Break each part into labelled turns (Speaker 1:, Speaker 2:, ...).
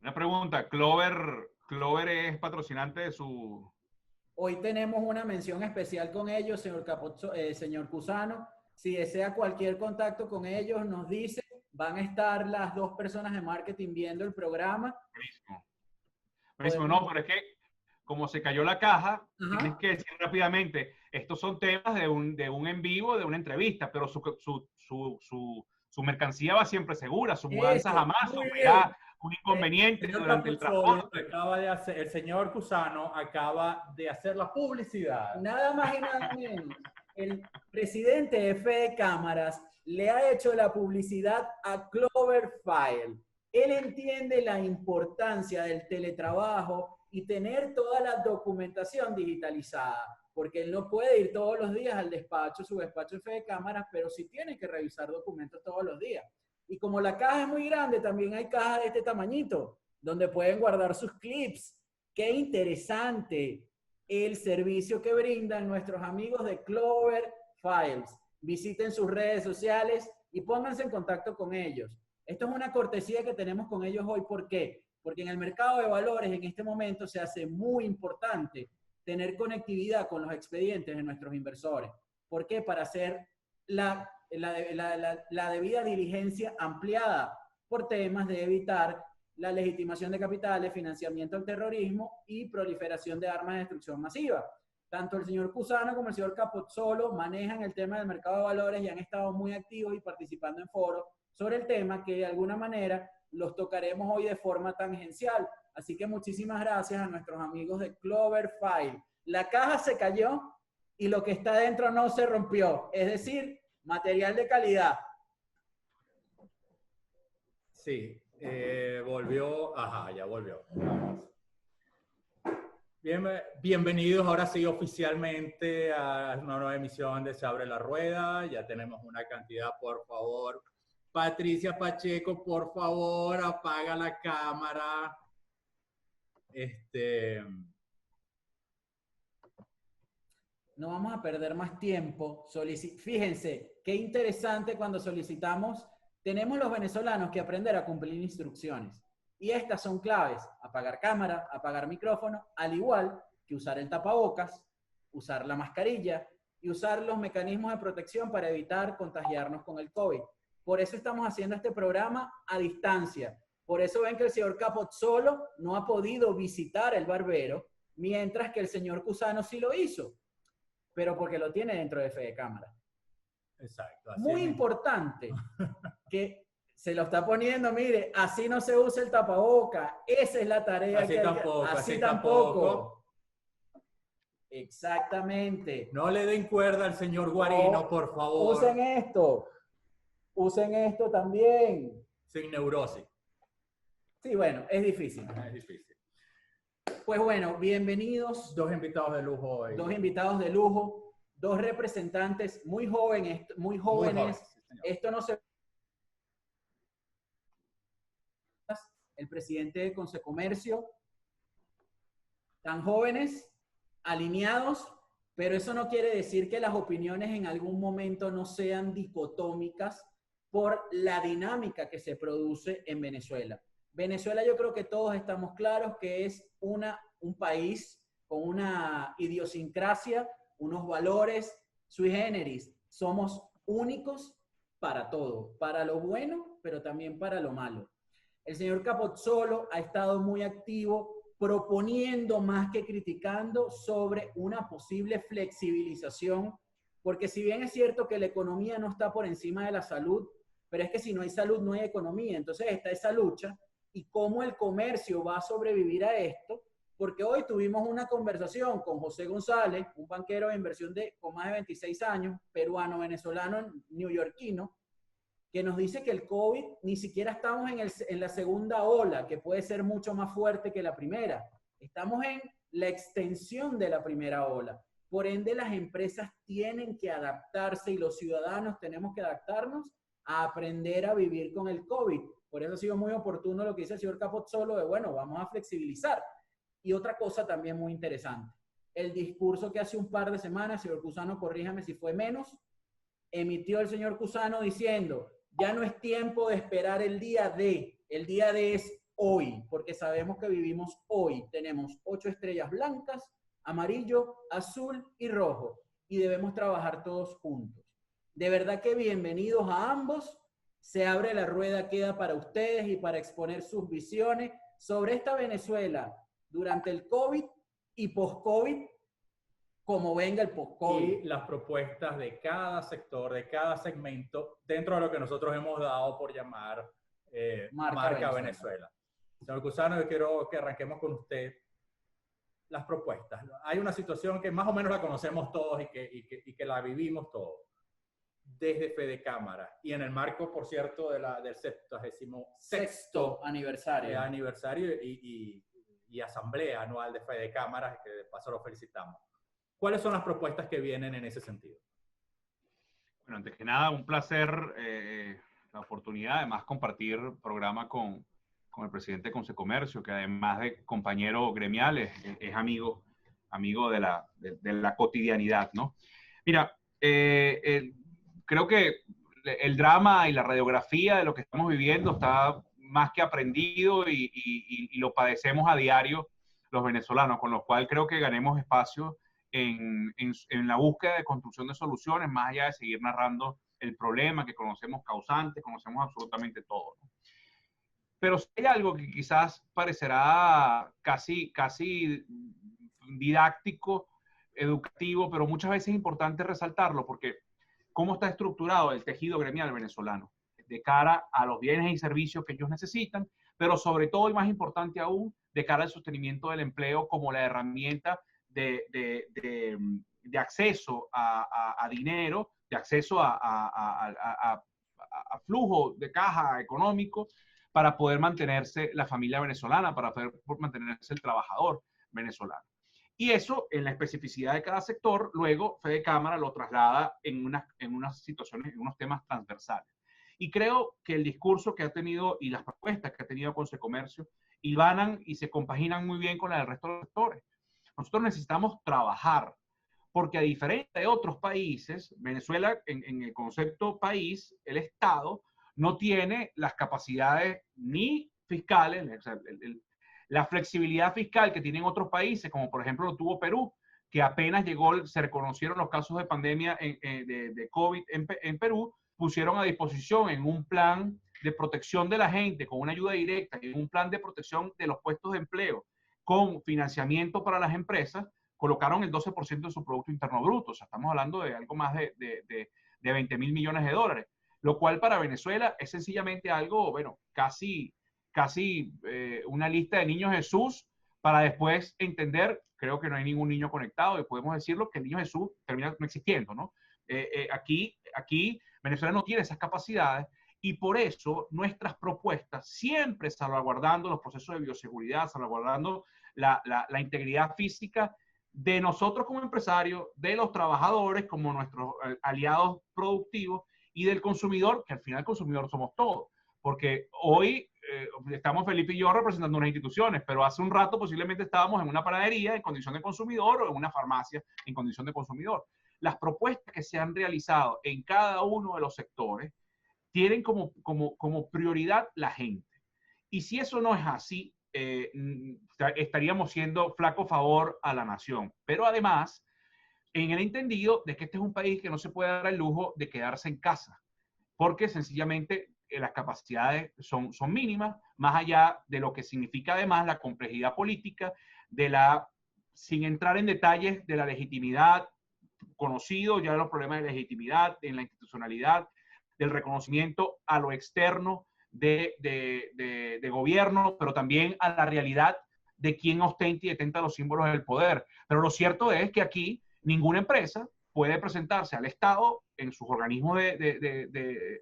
Speaker 1: Una pregunta, ¿Clover es patrocinante de su...?
Speaker 2: Hoy tenemos una mención especial con ellos, señor Cusano. Si desea cualquier contacto con ellos, nos dice. Van a estar las dos personas de marketing viendo el programa.
Speaker 1: Buenísimo. Buenísimo, no, pero es que como se cayó la caja, tienes que decir rápidamente, estos son temas de un en vivo, de una entrevista, pero su mercancía va siempre segura, su mudanza jamás sufrirá un inconveniente durante el transporte.
Speaker 3: El señor Cusano acaba de hacer la publicidad.
Speaker 2: Nada más y nada menos. El presidente de Fede Cámaras le ha hecho la publicidad a Clover File. Él entiende la importancia del teletrabajo y tener toda la documentación digitalizada, porque él no puede ir todos los días al despacho, su despacho de Fede Cámaras, pero sí tiene que revisar documentos todos los días. Y como la caja es muy grande, también hay cajas de este tamañito, donde pueden guardar sus clips. ¡Qué interesante el servicio que brindan nuestros amigos de Clover Files! Visiten sus redes sociales y pónganse en contacto con ellos. Esto es una cortesía que tenemos con ellos hoy. ¿Por qué? Porque en el mercado de valores en este momento se hace muy importante tener conectividad con los expedientes de nuestros inversores. ¿Por qué? Para hacer la debida diligencia ampliada por temas de evitar la legitimación de capitales, financiamiento al terrorismo y proliferación de armas de destrucción masiva. Tanto el señor Cusano como el señor Capozzolo manejan el tema del mercado de valores y han estado muy activos y participando en foros sobre el tema que de alguna manera los tocaremos hoy de forma tangencial. Así que muchísimas gracias a nuestros amigos de Clover File. La caja se cayó y lo que está dentro no se rompió. Es decir, material de calidad.
Speaker 3: Sí, volvió. Ajá, ya volvió. Bienvenidos ahora sí oficialmente a una nueva emisión de Se Abre la Rueda. Ya tenemos una cantidad, por favor. Patricia Pacheco, por favor, apaga la cámara.
Speaker 2: No vamos a perder más tiempo. Fíjense, qué interesante cuando solicitamos. Tenemos los venezolanos que aprender a cumplir instrucciones. Y estas son claves: apagar cámara, apagar micrófono, al igual que usar el tapabocas, usar la mascarilla y usar los mecanismos de protección para evitar contagiarnos con el COVID. Por eso estamos haciendo este programa a distancia. Por eso ven que el señor Capozzolo no ha podido visitar el barbero, mientras que el señor Cusano sí lo hizo, pero porque lo tiene dentro de Fede Cámara.
Speaker 3: Exacto.
Speaker 2: Muy importante que se lo está poniendo, mire, así no se usa el tapaboca. Esa es la tarea
Speaker 3: así
Speaker 2: que
Speaker 3: tampoco,
Speaker 2: hay que...
Speaker 3: así tampoco.
Speaker 2: Exactamente.
Speaker 3: No le den cuerda al señor Guarino, por favor.
Speaker 2: Usen esto. Usen esto también.
Speaker 3: Sin neurosis.
Speaker 2: Sí, bueno, es difícil.
Speaker 3: Es difícil.
Speaker 2: Pues bueno, bienvenidos.
Speaker 3: Dos invitados de lujo hoy.
Speaker 2: Dos invitados de lujo. Dos representantes muy jóvenes. Muy jóvenes.
Speaker 3: Sí,
Speaker 2: esto no se... El presidente de Consecomercio. Tan jóvenes, alineados, pero eso no quiere decir que las opiniones en algún momento no sean dicotómicas por la dinámica que se produce en Venezuela. Venezuela, yo creo que todos estamos claros que es un país con una idiosincrasia, unos valores sui generis. Somos únicos para todo, para lo bueno, pero también para lo malo. El señor Capozzolo ha estado muy activo proponiendo más que criticando sobre una posible flexibilización, porque si bien es cierto que la economía no está por encima de la salud, pero es que si no hay salud no hay economía. Entonces está esa lucha y cómo el comercio va a sobrevivir a esto, porque hoy tuvimos una conversación con José González, un banquero de inversión con más de 26 años, peruano, venezolano, neoyorquino, que nos dice que el COVID ni siquiera estamos en la segunda ola, que puede ser mucho más fuerte que la primera. Estamos en la extensión de la primera ola. Por ende, las empresas tienen que adaptarse y los ciudadanos tenemos que adaptarnos a aprender a vivir con el COVID. Por eso ha sido muy oportuno lo que dice el señor Capozzolo de, bueno, vamos a flexibilizar. Y otra cosa también muy interesante, el discurso que hace un par de semanas, señor Cusano, corríjame si fue menos, emitió el señor Cusano diciendo, ya no es tiempo de esperar el día D es hoy, porque sabemos que vivimos hoy. Tenemos 8 estrellas blancas, amarillo, azul y rojo, y debemos trabajar todos juntos. De verdad que bienvenidos a ambos. Se abre la rueda, queda para ustedes y para exponer sus visiones sobre esta Venezuela durante el COVID y post-COVID, como venga el post-COVID.
Speaker 3: Y las propuestas de cada sector, de cada segmento, dentro de lo que nosotros hemos dado por llamar Marca Venezuela. Señor Cusano, yo quiero que arranquemos con usted las propuestas. Hay una situación que más o menos la conocemos todos y que la vivimos todos. Desde Fede Cámara y en el marco, por cierto, del 76º aniversario y asamblea anual de Fede Cámara, que de paso lo felicitamos. ¿Cuáles son las propuestas que vienen en ese sentido?
Speaker 1: Bueno, antes que nada, un placer la oportunidad, además, compartir programa con el presidente de Consecomercio, que además de compañero gremial, es amigo de la cotidianidad, ¿no? Mira, creo que el drama y la radiografía de lo que estamos viviendo está más que aprendido y lo padecemos a diario los venezolanos, con lo cual creo que ganemos espacio en la búsqueda de construcción de soluciones, más allá de seguir narrando el problema que conocemos causante, conocemos absolutamente todo, ¿no? Pero si hay algo que quizás parecerá casi didáctico, educativo, pero muchas veces es importante resaltarlo, porque cómo está estructurado el tejido gremial venezolano de cara a los bienes y servicios que ellos necesitan, pero sobre todo y más importante aún, de cara al sostenimiento del empleo como la herramienta de acceso a dinero, de acceso a flujo de caja económico para poder mantenerse la familia venezolana, para poder mantenerse el trabajador venezolano. Y eso, en la especificidad de cada sector, luego Fede Cámara lo traslada en unas situaciones, en unos temas transversales. Y creo que el discurso que ha tenido y las propuestas que ha tenido Consecomercio hilvanan y se compaginan muy bien con la del resto de los sectores. Nosotros necesitamos trabajar, porque a diferencia de otros países, Venezuela, en el concepto país, el Estado, no tiene las capacidades ni fiscales, o sea, la flexibilidad fiscal que tienen otros países, como por ejemplo lo tuvo Perú, que apenas llegó, se reconocieron los casos de pandemia de COVID en Perú, pusieron a disposición en un plan de protección de la gente, con una ayuda directa, en un plan de protección de los puestos de empleo, con financiamiento para las empresas, colocaron el 12% de su Producto Interno Bruto. O sea, estamos hablando de algo más de 20.000 millones de dólares, lo cual para Venezuela es sencillamente algo, bueno, casi una lista de niños Jesús, para después entender, creo que no hay ningún niño conectado, y podemos decirlo, que el niño Jesús termina no existiendo, ¿no? Aquí Venezuela no tiene esas capacidades, y por eso nuestras propuestas, siempre salvaguardando los procesos de bioseguridad, salvaguardando la integridad física de nosotros como empresarios, de los trabajadores como nuestros aliados productivos, y del consumidor, que al final el consumidor somos todos. Porque hoy estamos Felipe y yo representando unas instituciones, pero hace un rato posiblemente estábamos en una panadería en condición de consumidor o en una farmacia en condición de consumidor. Las propuestas que se han realizado en cada uno de los sectores tienen como prioridad la gente. Y si eso no es así, estaríamos siendo flaco favor a la nación. Pero además, en el entendido de que este es un país que no se puede dar el lujo de quedarse en casa, porque sencillamente las capacidades son mínimas, más allá de lo que significa además la complejidad política, sin entrar en detalles de la legitimidad, conocido ya los problemas de legitimidad en la institucionalidad, del reconocimiento a lo externo de gobierno, pero también a la realidad de quién ostenta y detenta los símbolos del poder. Pero lo cierto es que aquí ninguna empresa puede presentarse al Estado en sus organismos de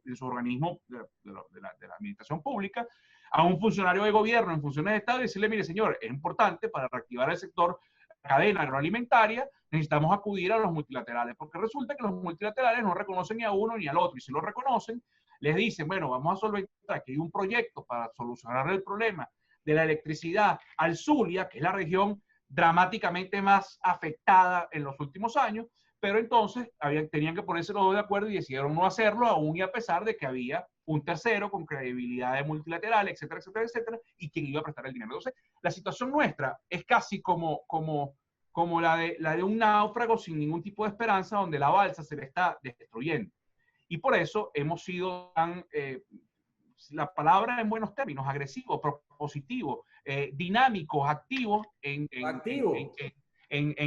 Speaker 1: la administración pública, a un funcionario de gobierno en funciones de Estado y decirle, mire señor, es importante para reactivar el sector, la cadena agroalimentaria, necesitamos acudir a los multilaterales, porque resulta que los multilaterales no reconocen ni a uno ni al otro, y si lo reconocen, les dicen, bueno, vamos a solventar que hay un proyecto para solucionar el problema de la electricidad al Zulia, que es la región dramáticamente más afectada en los últimos años, pero entonces tenían que ponerse los dos de acuerdo y decidieron no hacerlo, aún y a pesar de que había un tercero con credibilidad de multilateral, etcétera, etcétera, etcétera, y quien iba a prestar el dinero. Entonces, la situación nuestra es casi como la de un náufrago sin ningún tipo de esperanza, donde la balsa se le está destruyendo. Y por eso hemos sido tan, la palabra en buenos términos, agresivos, propositivos, dinámicos, activos en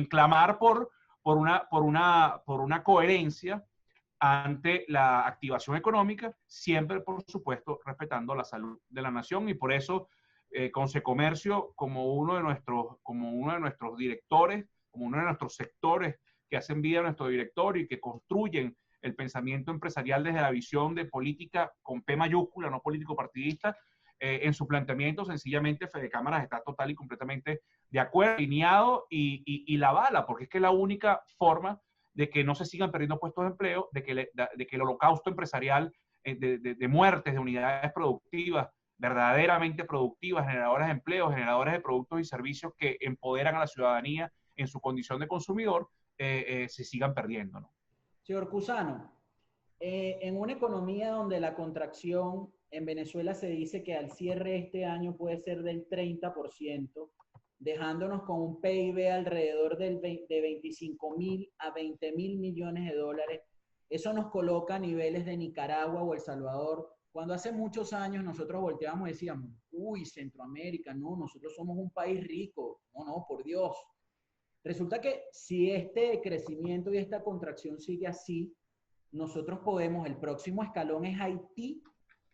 Speaker 1: clamar por una coherencia ante la activación económica, siempre, por supuesto, respetando la salud de la nación. Y por eso, Consecomercio, como uno de nuestros directores, como uno de nuestros sectores que hacen vida a nuestro directorio y que construyen el pensamiento empresarial desde la visión de política con P mayúscula, no político partidista, en su planteamiento, sencillamente Fede Cámaras está total y completamente de acuerdo, alineado y la bala, porque es que es la única forma de que no se sigan perdiendo puestos de empleo, de que el holocausto empresarial de muertes de unidades productivas, verdaderamente productivas, generadoras de empleo, generadoras de productos y servicios que empoderan a la ciudadanía en su condición de consumidor, se sigan perdiendo, ¿no?
Speaker 2: Señor Cusano, en una economía donde la contracción en Venezuela se dice que al cierre de este año puede ser del 30%, dejándonos con un PIB alrededor de 25.000 a 20.000 millones de dólares, eso nos coloca a niveles de Nicaragua o El Salvador, cuando hace muchos años nosotros volteábamos y decíamos, uy, Centroamérica, no, nosotros somos un país rico, no, por Dios. Resulta que si este crecimiento y esta contracción sigue así, nosotros podemos, el próximo escalón es Haití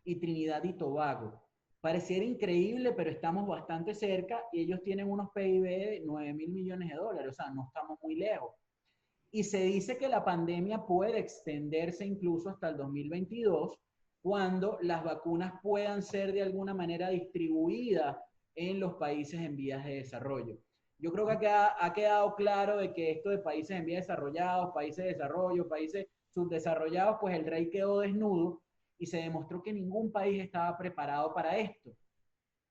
Speaker 2: y Trinidad y Tobago. Pareciera increíble, pero estamos bastante cerca y ellos tienen unos PIB de 9.000 millones de dólares, o sea, no estamos muy lejos. Y se dice que la pandemia puede extenderse incluso hasta el 2022, cuando las vacunas puedan ser de alguna manera distribuidas en los países en vías de desarrollo. Yo creo que ha quedado claro de que esto de países en vías desarrollados, países de desarrollo, países subdesarrollados, pues el rey quedó desnudo y se demostró que ningún país estaba preparado para esto.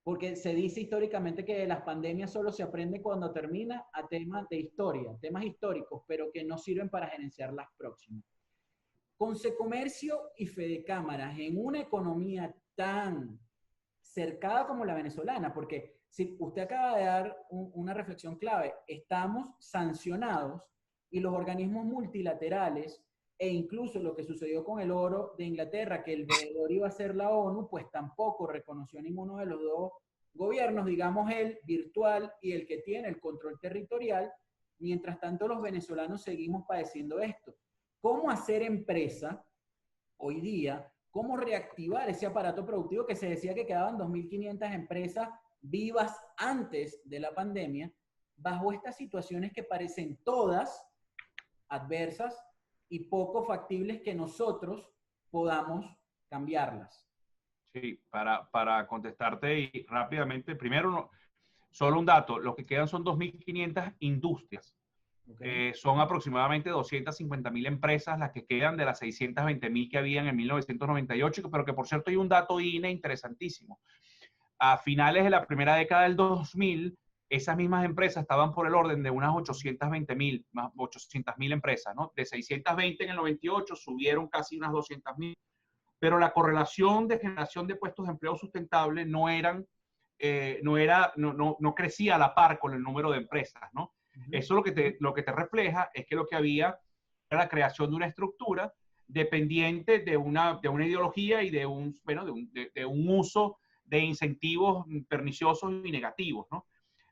Speaker 2: Porque se dice históricamente que de las pandemias solo se aprende cuando termina a temas de historia, temas históricos, pero que no sirven para gerenciar las próximas. Consecomercio y Fede Cámaras en una economía tan cercada como la venezolana, porque si usted acaba de dar una reflexión clave, estamos sancionados y los organismos multilaterales e incluso lo que sucedió con el oro de Inglaterra, que el veedor iba a ser la ONU, pues tampoco reconoció ninguno de los dos gobiernos, digamos el virtual y el que tiene el control territorial. Mientras tanto, los venezolanos seguimos padeciendo esto. ¿Cómo hacer empresa hoy día? ¿Cómo reactivar ese aparato productivo que se decía que quedaban 2.500 empresas vivas antes de la pandemia, bajo estas situaciones que parecen todas adversas y poco factibles que nosotros podamos cambiarlas?
Speaker 1: Sí, para contestarte y rápidamente, primero, solo un dato, lo que quedan son 2.500 industrias. Okay. Son aproximadamente 250.000 empresas las que quedan de las 620.000 que habían en 1998, pero que por cierto hay un dato INE interesantísimo. A finales de la primera década del 2000, esas mismas empresas estaban por el orden de unas 820.000, más 800.000 empresas, ¿no? De 620 en el 98 subieron casi unas 200.000, pero la correlación de generación de puestos de empleo sustentable no crecía a la par con el número de empresas, ¿no? Eso lo que te refleja es que lo que había era la creación de una estructura dependiente de una ideología y de un uso de incentivos perniciosos y negativos, ¿no?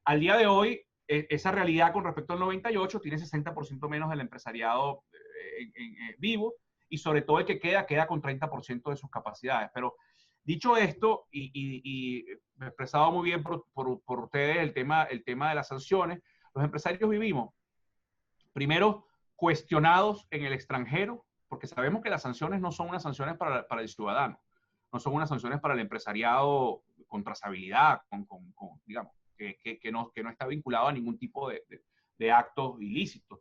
Speaker 1: Al día de hoy, esa realidad con respecto al 98 tiene 60% menos del empresariado vivo y sobre todo el que queda con 30% de sus capacidades. Pero dicho esto, y expresado muy bien por ustedes el tema de las sanciones, los empresarios vivimos, primero, cuestionados en el extranjero, porque sabemos que las sanciones no son unas sanciones para el ciudadano, no son unas sanciones para el empresariado con trazabilidad, digamos, que no está vinculado a ningún tipo de actos ilícitos.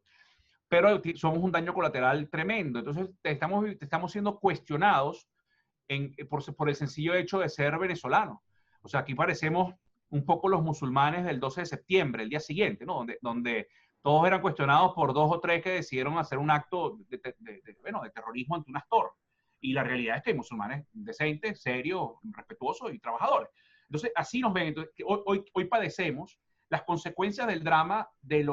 Speaker 1: Pero somos un daño colateral tremendo. Entonces, estamos siendo cuestionados por el sencillo hecho de ser venezolanos. O sea, aquí parecemos un poco los musulmanes del 12 de septiembre, el día siguiente, ¿no? Donde todos eran cuestionados por 2 o 3 que decidieron hacer un acto de terrorismo ante unas torres. Y la realidad es que hay musulmanes decentes, serios, respetuosos y trabajadores. Entonces, así nos ven. Entonces, hoy padecemos las consecuencias del drama de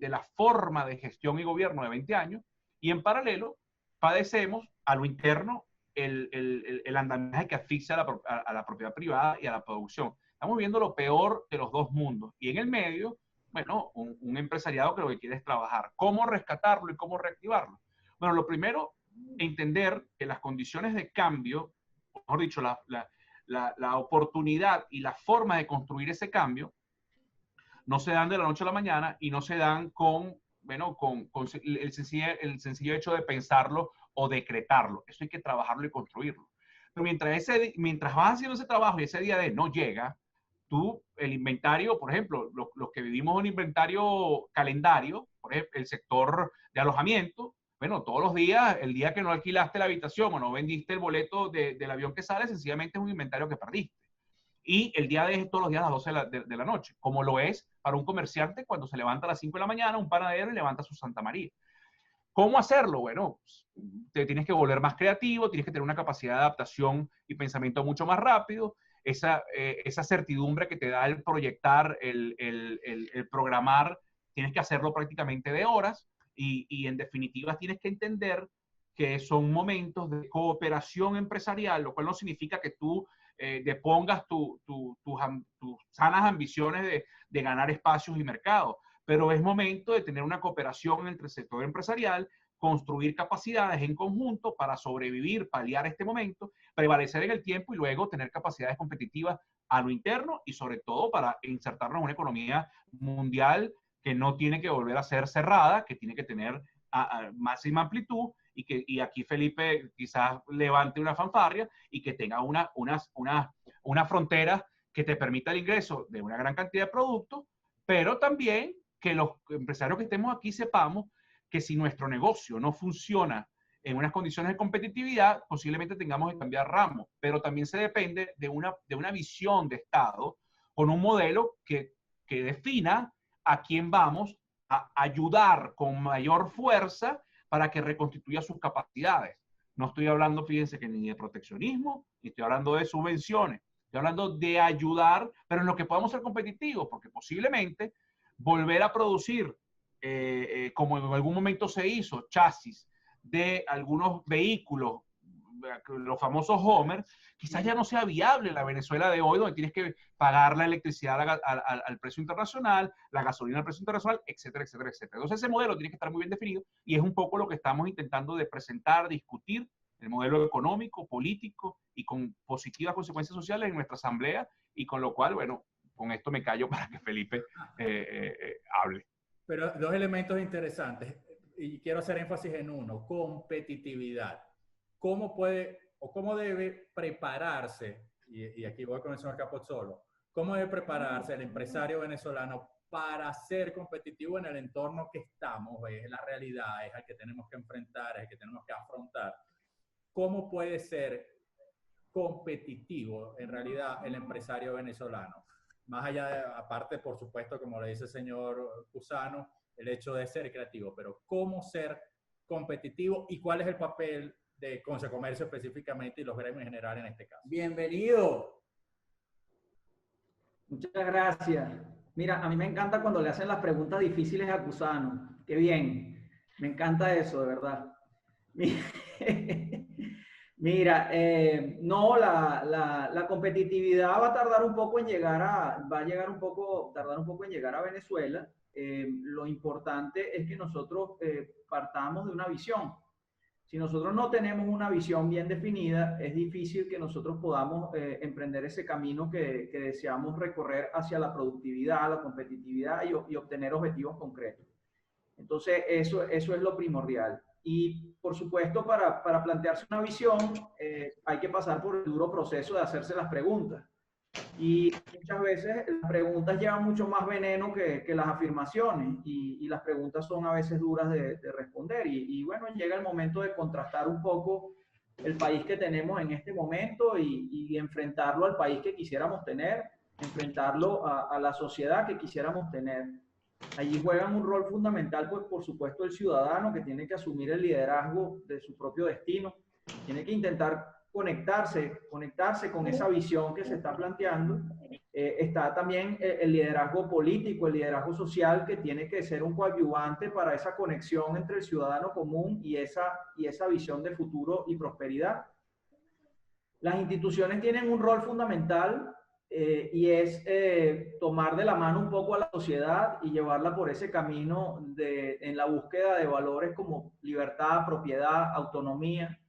Speaker 1: la forma de gestión y gobierno de 20 años, y en paralelo padecemos a lo interno el andamiaje que asfixia a la propiedad privada y a la producción. Estamos viendo lo peor de los dos mundos. Y en el medio, bueno, un empresariado que lo que quiere es trabajar. ¿Cómo rescatarlo y cómo reactivarlo? Bueno, lo primero, entender que las condiciones de cambio, o mejor dicho, la oportunidad y la forma de construir ese cambio no se dan de la noche a la mañana y no se dan con el sencillo hecho de pensarlo o decretarlo. Eso hay que trabajarlo y construirlo. Pero mientras vas haciendo ese trabajo y ese día de no llega, el inventario, por ejemplo, los que vivimos un inventario calendario, por ejemplo, el sector de alojamiento, bueno, todos los días, el día que no alquilaste la habitación o no vendiste el boleto del avión que sale, sencillamente es un inventario que perdiste. Y el día de todos los días a las 12 de la noche, como lo es para un comerciante cuando se levanta a las 5 de la mañana, un panadero y levanta su Santa María. ¿Cómo hacerlo? Bueno, te tienes que volver más creativo, tienes que tener una capacidad de adaptación y pensamiento mucho más rápido, esa certidumbre que te da el proyectar, el programar, tienes que hacerlo prácticamente de horas y en definitiva tienes que entender que son momentos de cooperación empresarial, lo cual no significa que tú depongas tus sanas ambiciones de ganar espacios y mercados, pero es momento de tener una cooperación entre el sector empresarial, construir capacidades en conjunto para sobrevivir, paliar este momento, prevalecer en el tiempo y luego tener capacidades competitivas a lo interno y sobre todo para insertarnos en una economía mundial que no tiene que volver a ser cerrada, que tiene que tener máxima amplitud y aquí Felipe quizás levante una fanfarria y que tenga una frontera que te permita el ingreso de una gran cantidad de productos, pero también que los empresarios que estemos aquí sepamos que si nuestro negocio no funciona en unas condiciones de competitividad, posiblemente tengamos que cambiar ramo, pero también se depende de una visión de Estado con un modelo que defina a quién vamos a ayudar con mayor fuerza para que reconstituya sus capacidades. No estoy hablando, fíjense, que ni de proteccionismo, ni estoy hablando de subvenciones. Estoy hablando de ayudar, pero en lo que podamos ser competitivos, porque posiblemente volver a producir, como en algún momento se hizo, chasis de algunos vehículos, los famosos Homer, quizás ya no sea viable en la Venezuela de hoy, donde tienes que pagar la electricidad al precio internacional, la gasolina al precio internacional, etcétera, etcétera, etcétera. Entonces ese modelo tiene que estar muy bien definido y es un poco lo que estamos intentando de presentar, discutir, el modelo económico, político y con positivas consecuencias sociales en nuestra asamblea, y con lo cual, bueno, con esto me callo para que Felipe hable.
Speaker 3: Pero dos elementos interesantes y quiero hacer énfasis en uno: competitividad. ¿Cómo puede o cómo debe prepararse, y aquí voy con el señor Capozzolo, cómo debe prepararse el empresario venezolano para ser competitivo en el entorno que estamos? Es la realidad, es al que tenemos que enfrentar, es el que tenemos que afrontar. ¿Cómo puede ser competitivo en realidad el empresario venezolano? Más allá de, aparte, por supuesto, como le dice el señor Cusano, el hecho de ser creativo, pero ¿cómo ser competitivo y cuál es el papel de Consecomercio específicamente y los gremios en general en este caso?
Speaker 2: Bienvenido.
Speaker 4: Muchas gracias. Mira, a mí me encanta cuando le hacen las preguntas difíciles a Cusano. Qué bien. Me encanta eso, de verdad. Mira, no, la competitividad va a tardar un poco en llegar tardar un poco en llegar a Venezuela. Lo importante es que nosotros partamos de una visión. Si nosotros no tenemos una visión bien definida, es difícil que nosotros podamos emprender ese camino que deseamos recorrer hacia la productividad, la competitividad y obtener objetivos concretos. Entonces, eso es lo primordial. Y, por supuesto, para plantearse una visión, hay que pasar por el duro proceso de hacerse las preguntas. Y muchas veces las preguntas llevan mucho más veneno que las afirmaciones, y las preguntas son a veces duras de responder. Y bueno, llega el momento de contrastar un poco el país que tenemos en este momento y enfrentarlo al país que quisiéramos tener, enfrentarlo a la sociedad que quisiéramos tener. Allí juegan un rol fundamental, pues por supuesto, el ciudadano, que tiene que asumir el liderazgo de su propio destino. tiene que intentar conectarse con esa visión que se está planteando. Está también el liderazgo político, el liderazgo social, que tiene que ser un coadyuvante para esa conexión entre el ciudadano común y esa visión de futuro y prosperidad. Las instituciones tienen un rol fundamental y es tomar de la mano un poco a la sociedad y llevarla por ese camino en la búsqueda de valores como libertad, propiedad, autonomía.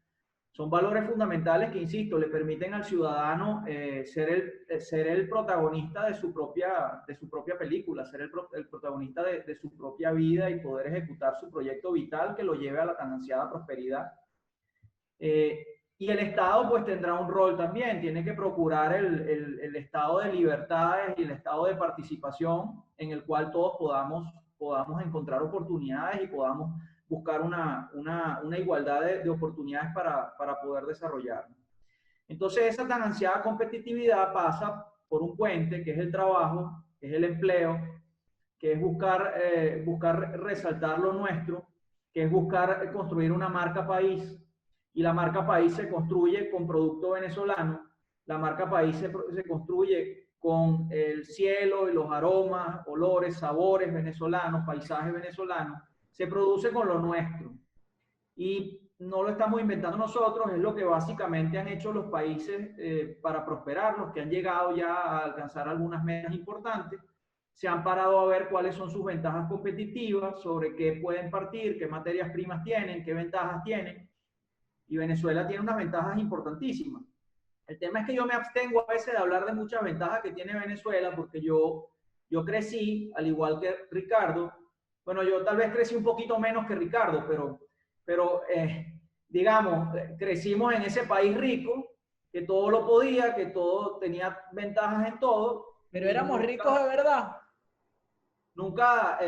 Speaker 4: Son valores fundamentales que, insisto, le permiten al ciudadano ser el protagonista de su propia película, ser el protagonista de su propia vida y poder ejecutar su proyecto vital que lo lleve a la tan ansiada prosperidad. Y el Estado pues tendrá un rol también, tiene que procurar el estado de libertades y el estado de participación en el cual todos podamos encontrar oportunidades y podamos buscar una igualdad de oportunidades para poder desarrollarnos. Entonces esa tan ansiada competitividad pasa por un puente que es el trabajo, que es el empleo, que es buscar resaltar lo nuestro, que es buscar construir una marca país. Y la marca país se construye con producto venezolano, la marca país se construye con el cielo y los aromas, olores, sabores venezolanos, paisajes venezolanos, se produce con lo nuestro. Y no lo estamos inventando nosotros, es lo que básicamente han hecho los países para prosperar, los que han llegado ya a alcanzar algunas metas importantes, se han parado a ver cuáles son sus ventajas competitivas, sobre qué pueden partir, qué materias primas tienen, qué ventajas tienen. Y Venezuela tiene unas ventajas importantísimas. El tema es que yo me abstengo a veces de hablar de muchas ventajas que tiene Venezuela, porque yo crecí, al igual que Ricardo, bueno, yo tal vez crecí un poquito menos que Ricardo, pero digamos, crecimos en ese país rico, que todo lo podía, que todo tenía ventajas en todo.
Speaker 2: Pero éramos ricos de verdad.
Speaker 4: Nunca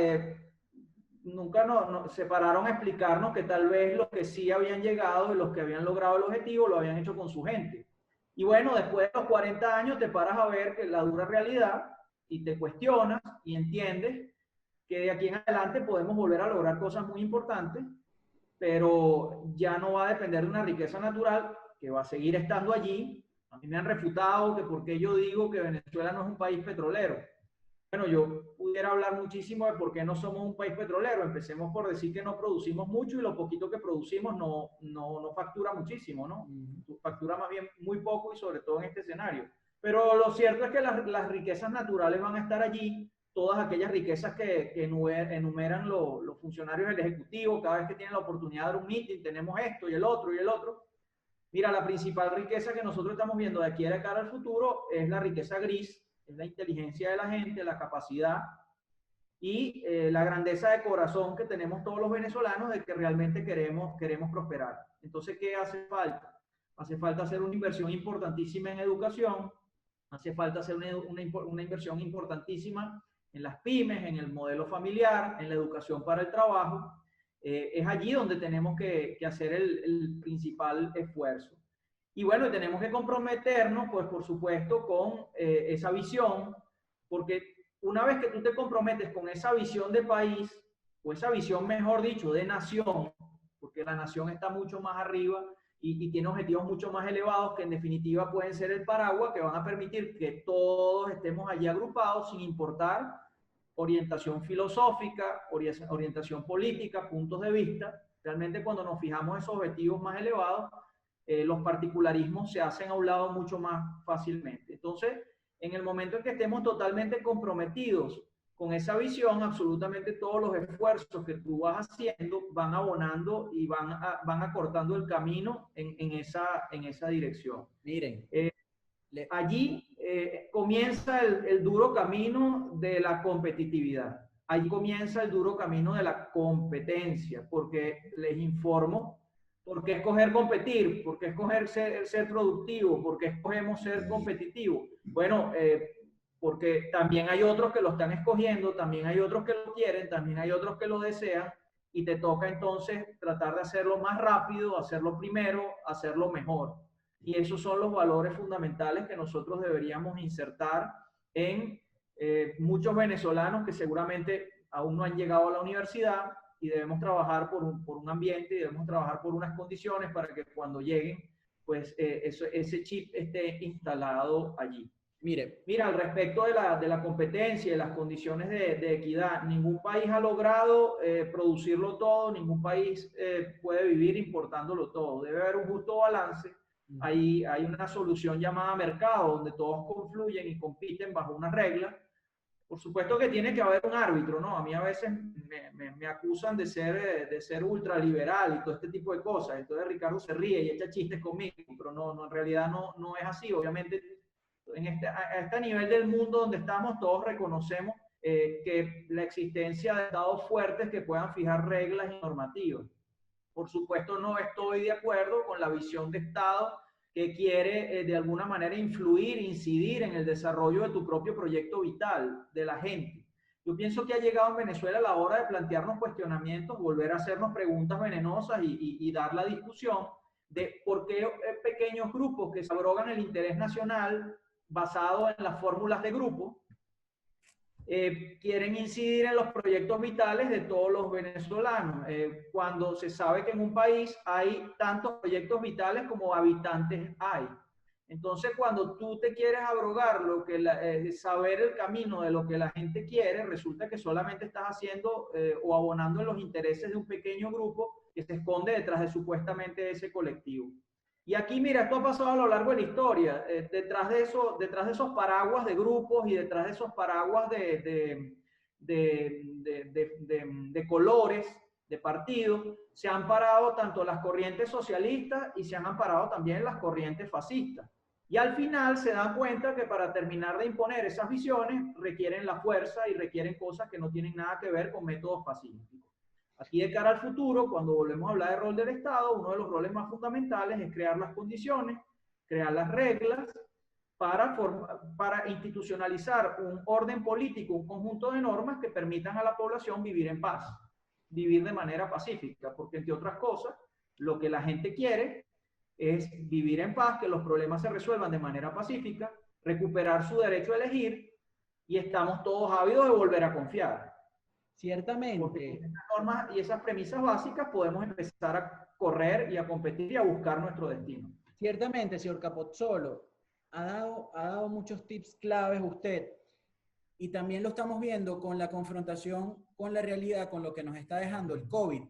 Speaker 4: se pararon a explicarnos que tal vez los que sí habían llegado y los que habían logrado el objetivo lo habían hecho con su gente. Y bueno, después de los 40 años te paras a ver que la dura realidad y te cuestionas y entiendes que de aquí en adelante podemos volver a lograr cosas muy importantes, pero ya no va a depender de una riqueza natural que va a seguir estando allí. A mí me han refutado que por qué yo digo que Venezuela no es un país petrolero. Bueno, yo pudiera hablar muchísimo de por qué no somos un país petrolero. Empecemos por decir que no producimos mucho y lo poquito que producimos no factura muchísimo, ¿no? Factura más bien muy poco y sobre todo en este escenario. Pero lo cierto es que las riquezas naturales van a estar allí, todas aquellas riquezas que enumeran los funcionarios del Ejecutivo cada vez que tienen la oportunidad de dar un meeting, tenemos esto y el otro y el otro. Mira, la principal riqueza que nosotros estamos viendo de aquí a cara al futuro es la riqueza gris, es la inteligencia de la gente, la capacidad y la grandeza de corazón que tenemos todos los venezolanos de que realmente queremos prosperar. Entonces, ¿qué hace falta? Hace falta hacer una inversión importantísima en educación, hace falta hacer una inversión importantísima en las pymes, en el modelo familiar, en la educación para el trabajo. Es allí donde tenemos que hacer el principal esfuerzo. Y bueno, tenemos que comprometernos, pues por supuesto, con esa visión, porque una vez que tú te comprometes con esa visión de país, o esa visión, mejor dicho, de nación, porque la nación está mucho más arriba y tiene objetivos mucho más elevados que en definitiva pueden ser el paraguas que van a permitir que todos estemos allí agrupados sin importar orientación filosófica, orientación política, puntos de vista. Realmente cuando nos fijamos esos objetivos más elevados, los particularismos se hacen a un lado mucho más fácilmente. Entonces, en el momento en que estemos totalmente comprometidos con esa visión, absolutamente todos los esfuerzos que tú vas haciendo van abonando y van acortando el camino en esa dirección.
Speaker 2: Miren.
Speaker 4: Allí comienza el duro camino de la competitividad. Allí comienza el duro camino de la competencia, porque les informo, ¿por qué escoger competir? ¿Por qué escoger ser productivo? ¿Por qué escogemos ser competitivo? Bueno, porque también hay otros que lo están escogiendo, también hay otros que lo quieren, también hay otros que lo desean, y te toca entonces tratar de hacerlo más rápido, hacerlo primero, hacerlo mejor. Y esos son los valores fundamentales que nosotros deberíamos insertar en muchos venezolanos que seguramente aún no han llegado a la universidad, y debemos trabajar por un ambiente y debemos trabajar por unas condiciones para que cuando lleguen, pues ese chip esté instalado allí. Mira, al respecto de la competencia y las condiciones de equidad, ningún país ha logrado producirlo todo, ningún país puede vivir importándolo todo. Debe haber un justo balance. Hay una solución llamada mercado, donde todos confluyen y compiten bajo unas reglas. Por supuesto que tiene que haber un árbitro, ¿no? A mí a veces me acusan de ser ultraliberal y todo este tipo de cosas. Entonces Ricardo se ríe y echa chistes conmigo, pero no en realidad no es así. Obviamente, a este nivel del mundo donde estamos, todos reconocemos que la existencia de estados fuertes que puedan fijar reglas y normativas. Por supuesto, no estoy de acuerdo con la visión de Estado que quiere de alguna manera influir, incidir en el desarrollo de tu propio proyecto vital, de la gente. Yo pienso que ha llegado en Venezuela la hora de plantearnos cuestionamientos, volver a hacernos preguntas venenosas y dar la discusión de por qué pequeños grupos que se abrogan el interés nacional basado en las fórmulas de grupo, quieren incidir en los proyectos vitales de todos los venezolanos, cuando se sabe que en un país hay tantos proyectos vitales como habitantes hay. Entonces, cuando tú te quieres abrogar saber el camino de lo que la gente quiere, resulta que solamente estás haciendo o abonando en los intereses de un pequeño grupo que se esconde detrás de supuestamente ese colectivo. Y aquí, mira, esto ha pasado a lo largo de la historia. Detrás de esos paraguas de grupos y detrás de esos paraguas de colores, de partidos, se han parado tanto las corrientes socialistas y se han amparado también las corrientes fascistas. Y al final se dan cuenta que para terminar de imponer esas visiones requieren la fuerza y requieren cosas que no tienen nada que ver con métodos pacíficos. Aquí de cara al futuro, cuando volvemos a hablar de rol del Estado, uno de los roles más fundamentales es crear las condiciones, crear las reglas para institucionalizar un orden político, un conjunto de normas que permitan a la población vivir en paz, vivir de manera pacífica, porque entre otras cosas, lo que la gente quiere es vivir en paz, que los problemas se resuelvan de manera pacífica, recuperar su derecho a elegir, y estamos todos ávidos de volver a confiar.
Speaker 2: Ciertamente.
Speaker 4: Porque con esas normas y esas premisas básicas podemos empezar a correr y a competir y a buscar nuestro destino.
Speaker 2: Ciertamente, señor Capozzolo, ha dado muchos tips claves usted, y también lo estamos viendo con la confrontación con la realidad, con lo que nos está dejando el COVID,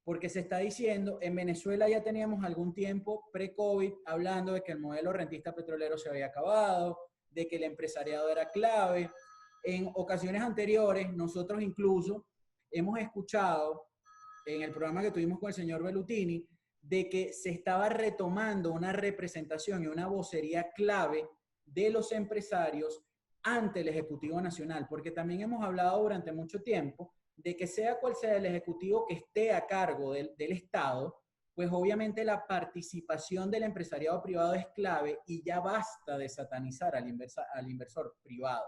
Speaker 2: porque se está diciendo, en Venezuela ya teníamos algún tiempo pre-COVID hablando de que el modelo rentista petrolero se había acabado, de que el empresariado era clave. En ocasiones anteriores, nosotros incluso hemos escuchado en el programa que tuvimos con el señor Bellutini, de que se estaba retomando una representación y una vocería clave de los empresarios ante el Ejecutivo Nacional, porque también hemos hablado durante mucho tiempo de que sea cual sea el Ejecutivo que esté a cargo del Estado, pues obviamente la participación del empresariado privado es clave y ya basta de satanizar al inversor privado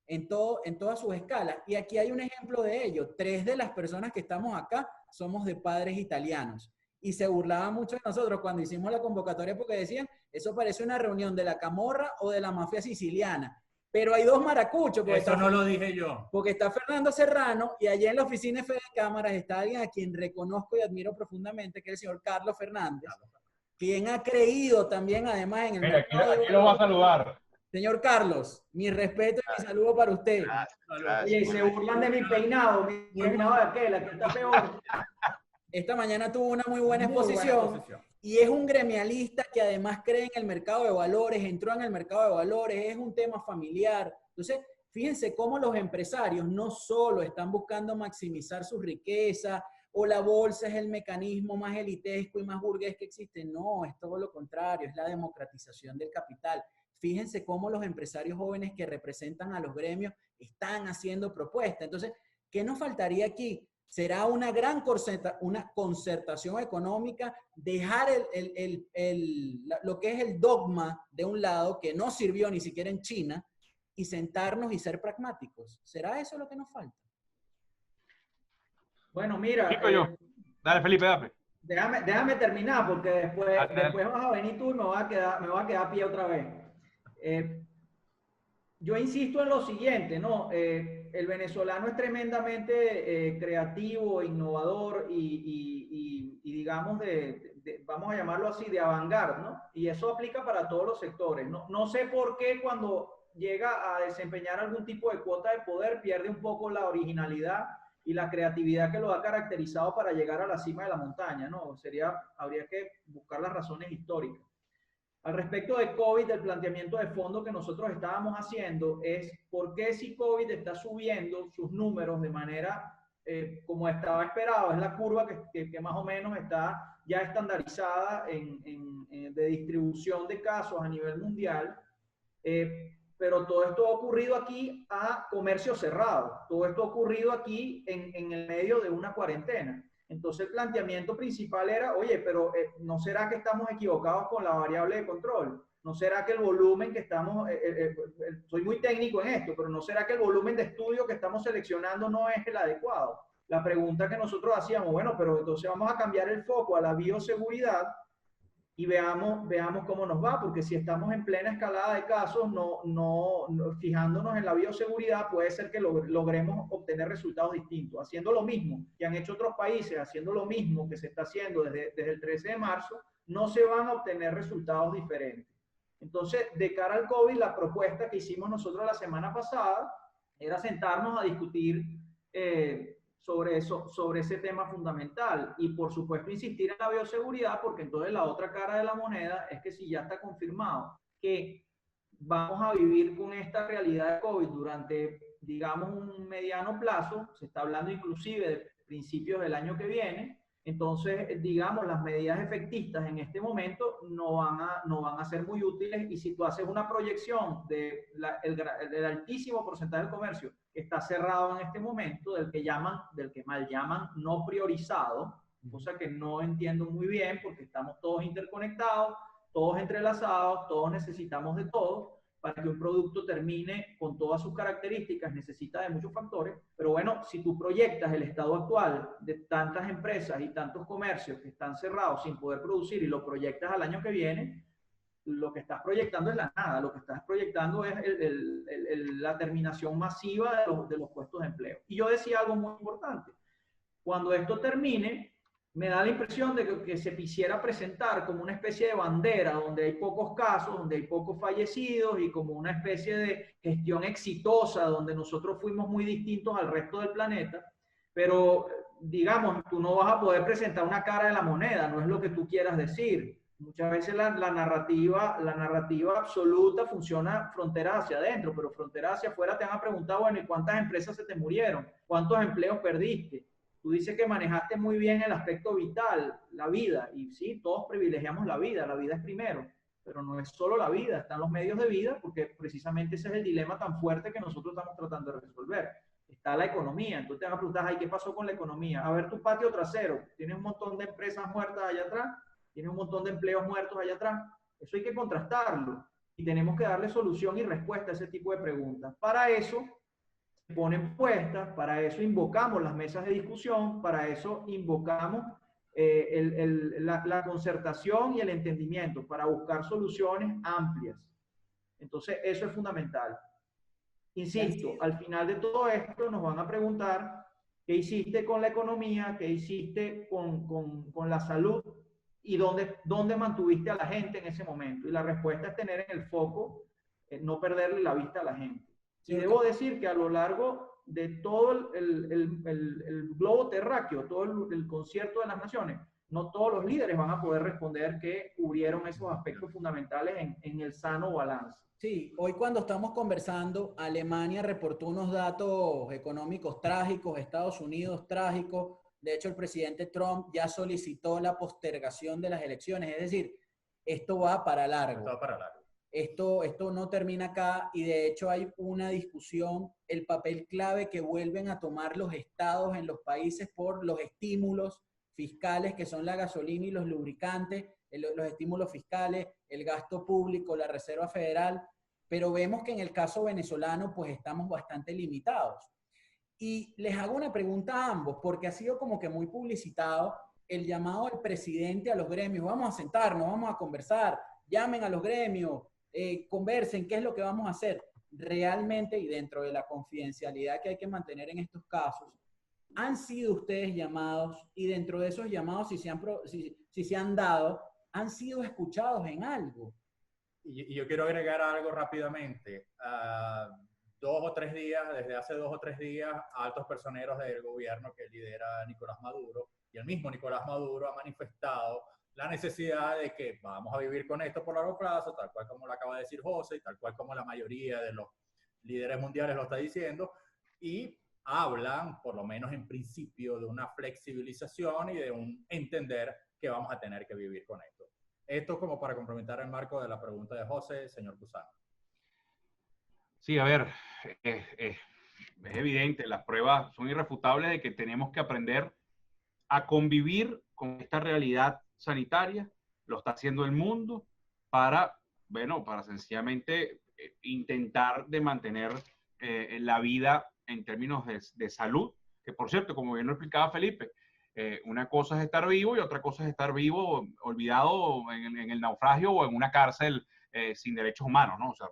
Speaker 2: en todas sus escalas. Y aquí hay un ejemplo de ello. 3 de las personas que estamos acá somos de padres italianos. Y se burlaban mucho de nosotros cuando hicimos la convocatoria porque decían, eso parece una reunión de la Camorra o de la mafia siciliana. Pero hay 2 maracuchos.
Speaker 3: Eso no lo dije yo.
Speaker 2: Porque está Fernando Serrano y allá en la oficina de Fede Cámaras está alguien a quien reconozco y admiro profundamente, que es el señor Carlos Fernández, quien ha creído también además en el mercado.
Speaker 1: Aquí lo va a saludar.
Speaker 2: Señor Carlos, mi respeto y mi saludo para usted.
Speaker 4: Gracias. Oye, se burlan de mi peinado de aquel, aquí está peor.
Speaker 2: Esta mañana tuvo una muy buena exposición. Y es un gremialista que además cree en el mercado de valores, entró en el mercado de valores, es un tema familiar. Entonces, fíjense cómo los empresarios no solo están buscando maximizar su riqueza o la bolsa es el mecanismo más elitesco y más burgués que existe. No, es todo lo contrario, es la democratización del capital. Fíjense cómo los empresarios jóvenes que representan a los gremios están haciendo propuestas. Entonces, ¿qué nos faltaría aquí? Será una gran concertación económica, dejar lo que es el dogma de un lado, que no sirvió ni siquiera en China, y sentarnos y ser pragmáticos. ¿Será eso lo que nos falta?
Speaker 4: Bueno, mira.
Speaker 1: Dale, Felipe, dale.
Speaker 4: Déjame terminar, porque después vas a venir tú y me va a quedar a pie otra vez. yo insisto en lo siguiente, ¿no? El venezolano es tremendamente creativo, innovador y digamos, vamos a llamarlo así, de avant-garde, ¿no? Y eso aplica para todos los sectores. No sé por qué cuando llega a desempeñar algún tipo de cuota de poder pierde un poco la originalidad y la creatividad que lo ha caracterizado para llegar a la cima de la montaña, ¿no? Habría que buscar las razones históricas. Al respecto de COVID, el planteamiento de fondo que nosotros estábamos haciendo es por qué si COVID está subiendo sus números de manera como estaba esperado, es la curva que más o menos está ya estandarizada de distribución de casos a nivel mundial, pero todo esto ha ocurrido aquí a comercio cerrado, todo esto ha ocurrido aquí en el medio de una cuarentena. Entonces el planteamiento principal era, oye, pero ¿no será que estamos equivocados con la variable de control? ¿No será que el volumen que estamos, soy muy técnico en esto, pero no será que el volumen de estudio que estamos seleccionando no es el adecuado? La pregunta que nosotros hacíamos, bueno, pero entonces vamos a cambiar el foco a la bioseguridad y veamos cómo nos va, porque si estamos en plena escalada de casos, fijándonos en la bioseguridad, puede ser que logremos obtener resultados distintos. Haciendo lo mismo que han hecho otros países, haciendo lo mismo que se está haciendo desde el 13 de marzo, no se van a obtener resultados diferentes. Entonces, de cara al COVID, la propuesta que hicimos nosotros la semana pasada era sentarnos a discutir sobre ese tema fundamental y por supuesto insistir en la bioseguridad, porque entonces la otra cara de la moneda es que si ya está confirmado que vamos a vivir con esta realidad de COVID durante, digamos, un mediano plazo, se está hablando inclusive de principios del año que viene, entonces, digamos, las medidas efectistas en este momento no van a ser muy útiles, y si tú haces una proyección del altísimo porcentaje del comercio que está cerrado en este momento, del que mal llaman no priorizado, cosa que no entiendo muy bien porque estamos todos interconectados, todos entrelazados, todos necesitamos de todo. Para que un producto termine con todas sus características necesita de muchos factores, pero bueno, si tú proyectas el estado actual de tantas empresas y tantos comercios que están cerrados sin poder producir y lo proyectas al año que viene, lo que estás proyectando es la nada, lo que estás proyectando es la terminación masiva de los puestos de empleo. Y yo decía algo muy importante, cuando esto termine, me da la impresión de que se quisiera presentar como una especie de bandera donde hay pocos casos, donde hay pocos fallecidos y como una especie de gestión exitosa donde nosotros fuimos muy distintos al resto del planeta, pero digamos, tú no vas a poder presentar una cara de la moneda, no es lo que tú quieras decir. Muchas veces la narrativa absoluta funciona frontera hacia adentro, pero frontera hacia afuera te van a preguntar, bueno, ¿y cuántas empresas se te murieron? ¿Cuántos empleos perdiste? Tú dices que manejaste muy bien el aspecto vital, la vida, y sí, todos privilegiamos la vida es primero, pero no es solo la vida, están los medios de vida, porque precisamente ese es el dilema tan fuerte que nosotros estamos tratando de resolver. Está la economía, entonces te van a preguntar, ay, ¿qué pasó con la economía? A ver tu patio trasero, tienes un montón de empresas muertas allá atrás, tienes un montón de empleos muertos allá atrás, eso hay que contrastarlo, y tenemos que darle solución y respuesta a ese tipo de preguntas. Para eso ponen puestas, para eso invocamos las mesas de discusión, para eso invocamos la concertación y el entendimiento, para buscar soluciones amplias. Entonces, eso es fundamental. Insisto, al final de todo esto nos van a preguntar qué hiciste con la economía, qué hiciste con la salud y dónde mantuviste a la gente en ese momento. Y la respuesta es tener en el foco, no perderle la vista a la gente. Y debo decir que a lo largo de todo el globo terráqueo, todo el concierto de las naciones, no todos los líderes van a poder responder que cubrieron esos aspectos fundamentales en el sano balance.
Speaker 2: Sí, hoy cuando estamos conversando, Alemania reportó unos datos económicos trágicos, Estados Unidos trágicos. De hecho, el presidente Trump ya solicitó la postergación de las elecciones. Es decir, esto va para largo.
Speaker 3: Esto va para largo.
Speaker 2: Esto no termina acá, y de hecho hay una discusión, el papel clave que vuelven a tomar los estados en los países por los estímulos fiscales que son la gasolina y los lubricantes, los estímulos fiscales, el gasto público, la Reserva Federal, pero vemos que en el caso venezolano pues estamos bastante limitados. Y les hago una pregunta a ambos, porque ha sido como que muy publicitado el llamado del presidente a los gremios, vamos a sentarnos, vamos a conversar, llamen a los gremios, conversen, ¿qué es lo que vamos a hacer? realmente, y dentro de la confidencialidad que hay que mantener en estos casos, ¿han sido ustedes llamados y dentro de esos llamados, si se han dado, han sido escuchados en algo?
Speaker 3: Y yo quiero agregar algo rápidamente. Desde hace 2 o 3 días, altos personeros del gobierno que lidera Nicolás Maduro y el mismo Nicolás Maduro ha manifestado la necesidad de que vamos a vivir con esto por largo plazo, tal cual como lo acaba de decir José, y tal cual como la mayoría de los líderes mundiales lo está diciendo, y hablan, por lo menos en principio, de una flexibilización y de un entender que vamos a tener que vivir con esto. Esto como para complementar el marco de la pregunta de José, señor Cusano.
Speaker 1: Sí, a ver, es evidente, las pruebas son irrefutables de que tenemos que aprender a convivir con esta realidad sanitaria. Lo está haciendo el mundo para, bueno, para sencillamente intentar de mantener la vida en términos de salud, que por cierto, como bien lo explicaba Felipe, una cosa es estar vivo y otra cosa es estar vivo, olvidado en el naufragio o en una cárcel sin derechos humanos, ¿no? O sea,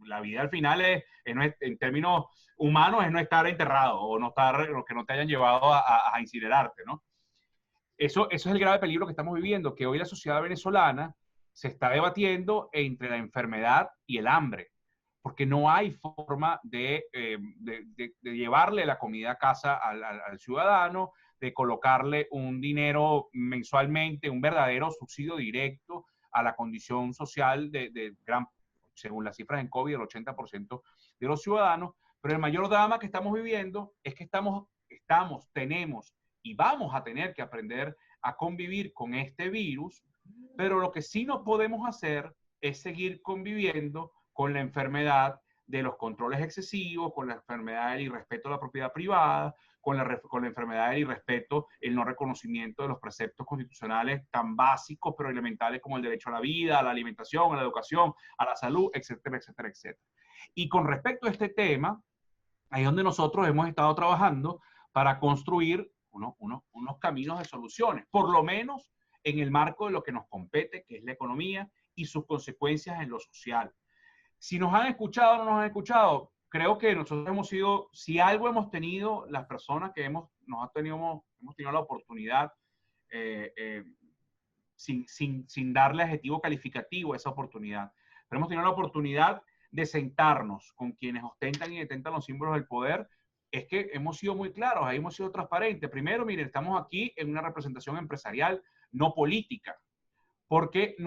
Speaker 1: la vida al final en términos humanos es no estar enterrado o no estar, o que no te hayan llevado a incinerarte, ¿no? Eso es el grave peligro que estamos viviendo, que hoy la sociedad venezolana se está debatiendo entre la enfermedad y el hambre, porque no hay forma de llevarle la comida a casa al ciudadano, de colocarle un dinero mensualmente, un verdadero subsidio directo a la condición social de gran, según las cifras en COVID, el 80% de los ciudadanos. Pero el mayor drama que estamos viviendo es que tenemos y vamos a tener que aprender a convivir con este virus, pero lo que sí no podemos hacer es seguir conviviendo con la enfermedad de los controles excesivos, con la enfermedad del irrespeto a la propiedad privada, con la enfermedad del irrespeto, el no reconocimiento de los preceptos constitucionales tan básicos pero elementales como el derecho a la vida, a la alimentación, a la educación, a la salud, etcétera, etcétera, etcétera. Y con respecto a este tema, ahí es donde nosotros hemos estado trabajando para construir unos caminos de soluciones, por lo menos en el marco de lo que nos compete, que es la economía y sus consecuencias en lo social. Si nos han escuchado o no nos han escuchado, creo que nosotros hemos sido, si algo hemos tenido, las personas que hemos tenido la oportunidad, sin darle adjetivo calificativo a esa oportunidad, pero hemos tenido la oportunidad de sentarnos con quienes ostentan y detentan los símbolos del poder, es que hemos sido muy claros, ahí hemos sido transparentes. Primero, miren, estamos aquí en una representación empresarial, no política, porque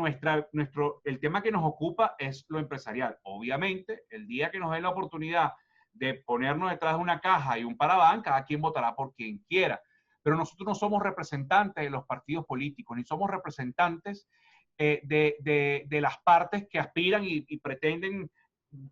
Speaker 1: el tema que nos ocupa es lo empresarial. Obviamente, el día que nos den la oportunidad de ponernos detrás de una caja y un paraván, cada quien votará por quien quiera. Pero nosotros no somos representantes de los partidos políticos, ni somos representantes de las partes que aspiran y pretenden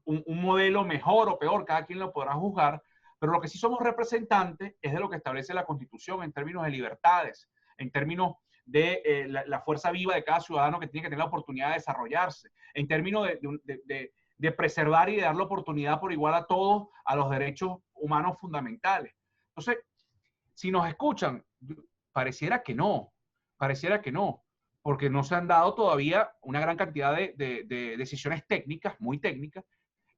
Speaker 1: un modelo mejor o peor, cada quien lo podrá juzgar, pero lo que sí somos representantes es de lo que establece la Constitución en términos de libertades, en términos de la fuerza viva de cada ciudadano que tiene que tener la oportunidad de desarrollarse, en términos de preservar y de dar la oportunidad por igual a todos a los derechos humanos fundamentales. Entonces, si nos escuchan, pareciera que no, porque no se han dado todavía una gran cantidad de decisiones técnicas, muy técnicas.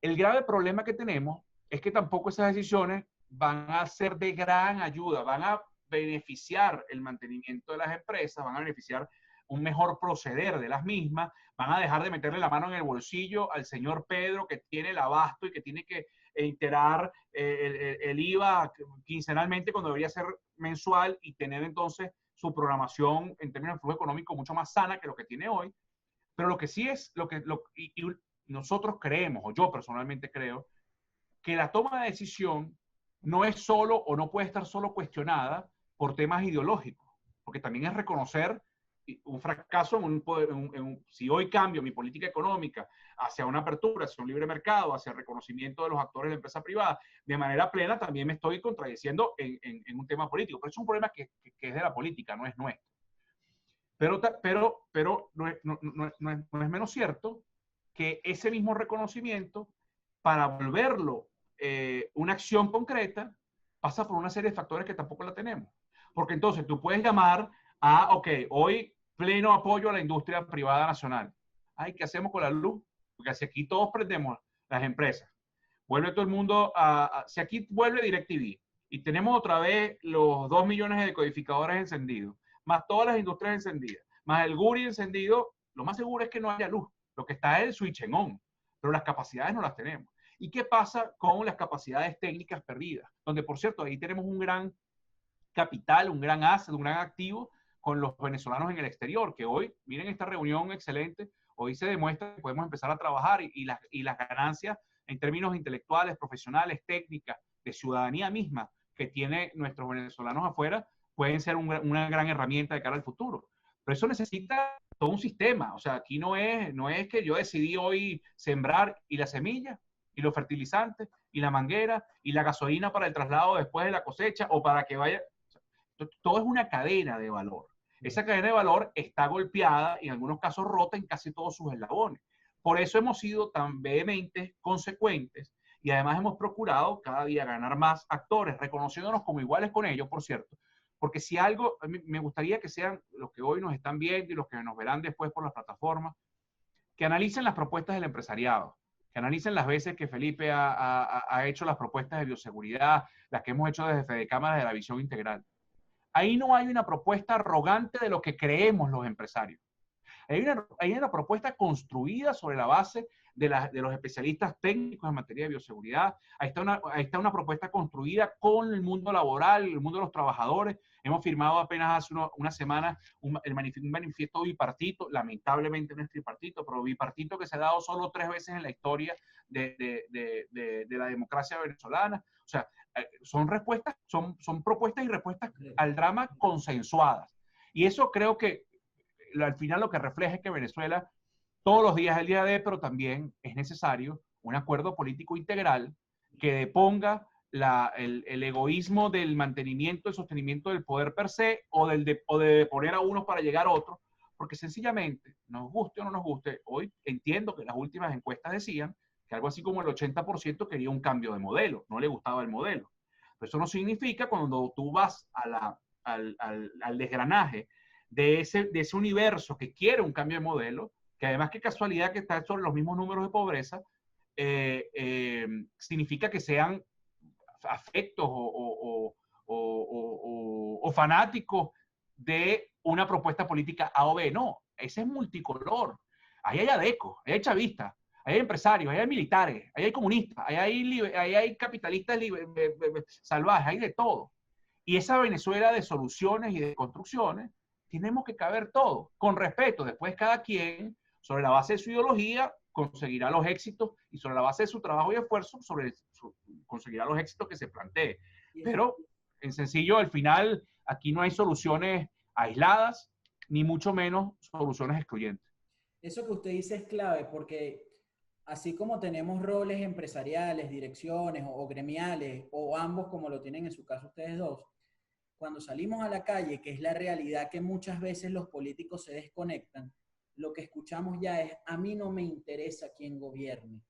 Speaker 1: El grave problema que tenemos es que tampoco esas decisiones van a ser de gran ayuda, van a beneficiar el mantenimiento de las empresas, van a beneficiar un mejor proceder de las mismas, van a dejar de meterle la mano en el bolsillo al señor Pedro que tiene el abasto y que tiene que integrar el IVA quincenalmente cuando debería ser mensual y tener entonces su programación en términos de flujo económico mucho más sana que lo que tiene hoy. Pero lo que sí es, y nosotros creemos, o yo personalmente creo, que la toma de decisión no es solo o no puede estar solo cuestionada por temas ideológicos, porque también es reconocer un fracaso si hoy cambio mi política económica hacia una apertura, hacia un libre mercado, hacia el reconocimiento de los actores de la empresa privada, de manera plena también me estoy contradiciendo en un tema político. Pero es un problema que es de la política, no es nuestro. Pero no es menos cierto que ese mismo reconocimiento, para volverlo una acción concreta, pasa por una serie de factores que tampoco la tenemos. Porque entonces tú puedes llamar a, ok, hoy pleno apoyo a la industria privada nacional. Ay, ¿qué hacemos con la luz? Porque si aquí todos prendemos las empresas vuelve todo el mundo si aquí vuelve DirecTV y tenemos otra vez los 2 millones de decodificadores encendidos, más todas las industrias encendidas, más el GURI encendido, lo más seguro es que no haya luz. Lo que está es el switch en on, pero las capacidades no las tenemos. ¿Y qué pasa con las capacidades técnicas perdidas? Donde, por cierto, ahí tenemos un gran capital, un gran asset, un gran activo con los venezolanos en el exterior, que hoy, miren esta reunión excelente, hoy se demuestra que podemos empezar a trabajar y las ganancias en términos intelectuales, profesionales, técnicas, de ciudadanía misma que tiene nuestros venezolanos afuera, pueden ser una gran herramienta de cara al futuro. Pero eso necesita todo un sistema. O sea, aquí no es que yo decidí hoy sembrar y la semilla, y los fertilizantes, y la manguera, y la gasolina para el traslado después de la cosecha, o para que vaya... Todo es una cadena de valor. Esa cadena de valor está golpeada, y en algunos casos rota en casi todos sus eslabones. Por eso hemos sido tan vehementes, consecuentes, y además hemos procurado cada día ganar más actores, reconociéndonos como iguales con ellos, por cierto. Porque si algo, me gustaría que sean los que hoy nos están viendo y los que nos verán después por las plataformas, que analicen las propuestas del empresariado, que analicen las veces que Felipe ha hecho las propuestas de bioseguridad, las que hemos hecho desde Fedecámaras de la visión integral. Ahí no hay una propuesta arrogante de lo que creemos los empresarios. Hay una propuesta construida sobre la base de los especialistas técnicos en materia de bioseguridad. Ahí está una propuesta construida con el mundo laboral, el mundo de los trabajadores. Hemos firmado apenas hace una semana un manifiesto bipartito, lamentablemente no es tripartito, pero bipartito, que se ha dado solo 3 veces en la historia de la democracia venezolana. O sea, son propuestas y respuestas al drama consensuadas. Y eso creo que al final lo que refleja es que Venezuela todos los días es el día de, pero también es necesario un acuerdo político integral que deponga el egoísmo del mantenimiento, el sostenimiento del poder per se, o de poner a unos para llegar a otros, porque sencillamente, nos guste o no nos guste, hoy entiendo que las últimas encuestas decían que algo así como el 80% quería un cambio de modelo, no le gustaba el modelo. Pero eso no significa cuando tú vas al desgranaje de ese universo que quiere un cambio de modelo, que además qué casualidad que está sobre los mismos números de pobreza, significa que sean afectos o fanáticos de una propuesta política A o B. No, ese es multicolor. Ahí hay adecos, ahí hay chavistas, ahí hay empresarios, ahí hay militares, ahí hay comunistas, ahí hay capitalistas salvajes, hay de todo. Y esa Venezuela de soluciones y de construcciones, tenemos que caber todo, con respeto. Después cada quien, sobre la base de su ideología, conseguirá los éxitos, y sobre la base de su trabajo y esfuerzo, conseguirá los éxitos que se plantee. Pero, en sencillo, al final, aquí no hay soluciones aisladas, ni mucho menos soluciones excluyentes.
Speaker 2: Eso que usted dice es clave, porque así como tenemos roles empresariales, direcciones o gremiales, o ambos como lo tienen en su caso ustedes dos, cuando salimos a la calle, que es la realidad que muchas veces los políticos se desconectan, lo que escuchamos ya es: a mí no me interesa quién gobierne.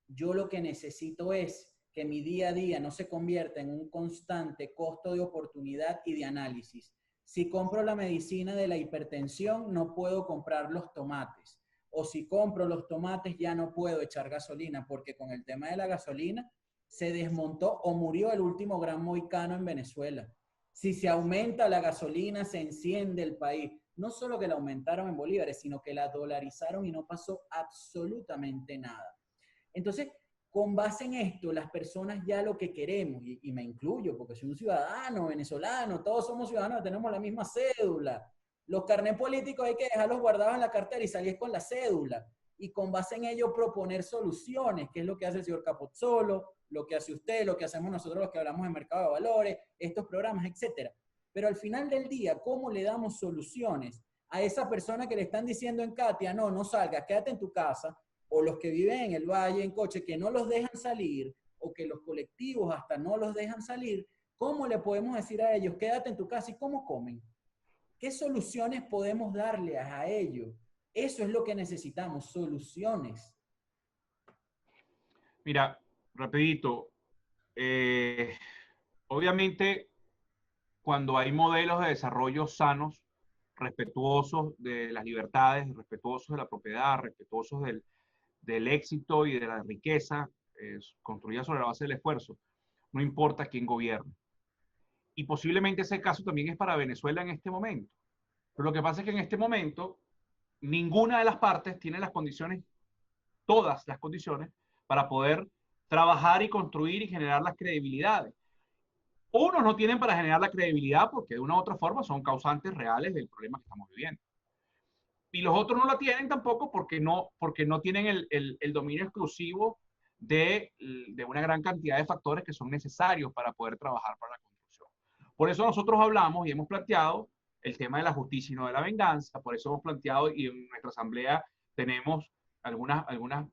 Speaker 2: Yo lo que necesito es que mi día a día no se convierta en un constante costo de oportunidad y de análisis. Si compro la medicina de la hipertensión, no puedo comprar los tomates. O si compro los tomates, ya no puedo echar gasolina, porque con el tema de la gasolina se desmontó o murió el último gran mohicano en Venezuela. Si se aumenta la gasolina, se enciende el país. No solo que la aumentaron en bolívares, sino que la dolarizaron y no pasó absolutamente nada. Entonces, con base en esto, las personas ya lo que queremos, y me incluyo, porque soy un ciudadano venezolano, todos somos ciudadanos, tenemos la misma cédula. Los carnets políticos hay que dejarlos guardados en la cartera y salir con la cédula. Y con base en ello proponer soluciones, que es lo que hace el señor Capozzolo, lo que hace usted, lo que hacemos nosotros los que hablamos de mercado de valores, estos programas, etc. Pero al final del día, ¿cómo le damos soluciones a esa persona que le están diciendo en Katia, no salgas, quédate en tu casa, o los que viven en el valle en coche que no los dejan salir, o que los colectivos hasta no los dejan salir? ¿Cómo le podemos decir a ellos, quédate en tu casa? ¿Y cómo comen? ¿Qué soluciones podemos darle a ellos? Eso es lo que necesitamos, soluciones.
Speaker 1: Mira, rapidito, obviamente cuando hay modelos de desarrollo sanos, respetuosos de las libertades, respetuosos de la propiedad, respetuosos del éxito y de la riqueza, construida sobre la base del esfuerzo, no importa quién gobierne. Y posiblemente ese caso también es para Venezuela en este momento. Pero lo que pasa es que en este momento ninguna de las partes tiene las condiciones, todas las condiciones, para poder trabajar y construir y generar las credibilidades. Unos no tienen para generar la credibilidad porque de una u otra forma son causantes reales del problema que estamos viviendo. Y los otros no la tienen tampoco porque no tienen el dominio exclusivo de una gran cantidad de factores que son necesarios para poder trabajar para la construcción. Por eso nosotros hablamos y hemos planteado el tema de la justicia y no de la venganza. Por eso hemos planteado, y en nuestra asamblea tenemos algunas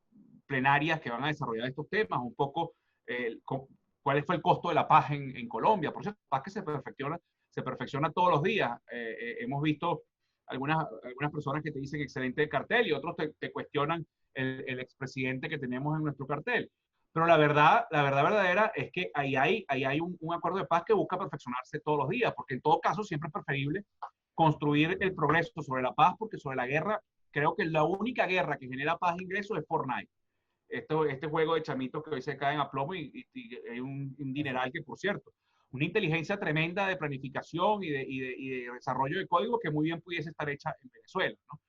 Speaker 1: plenarias que van a desarrollar estos temas, un poco cuál fue el costo de la paz en Colombia. Por cierto, paz que se perfecciona todos los días. Hemos visto algunas personas que te dicen excelente cartel y otros te cuestionan el expresidente que tenemos en nuestro cartel. Pero la verdad verdadera es que ahí hay un acuerdo de paz que busca perfeccionarse todos los días, porque en todo caso siempre es preferible construir el progreso sobre la paz, porque sobre la guerra, creo que la única guerra que genera paz e ingresos es Fortnite. Este juego de chamitos que hoy se caen a plomo y hay un dineral que, por cierto, una inteligencia tremenda de planificación y de desarrollo de código que muy bien pudiese estar hecha en Venezuela, ¿no?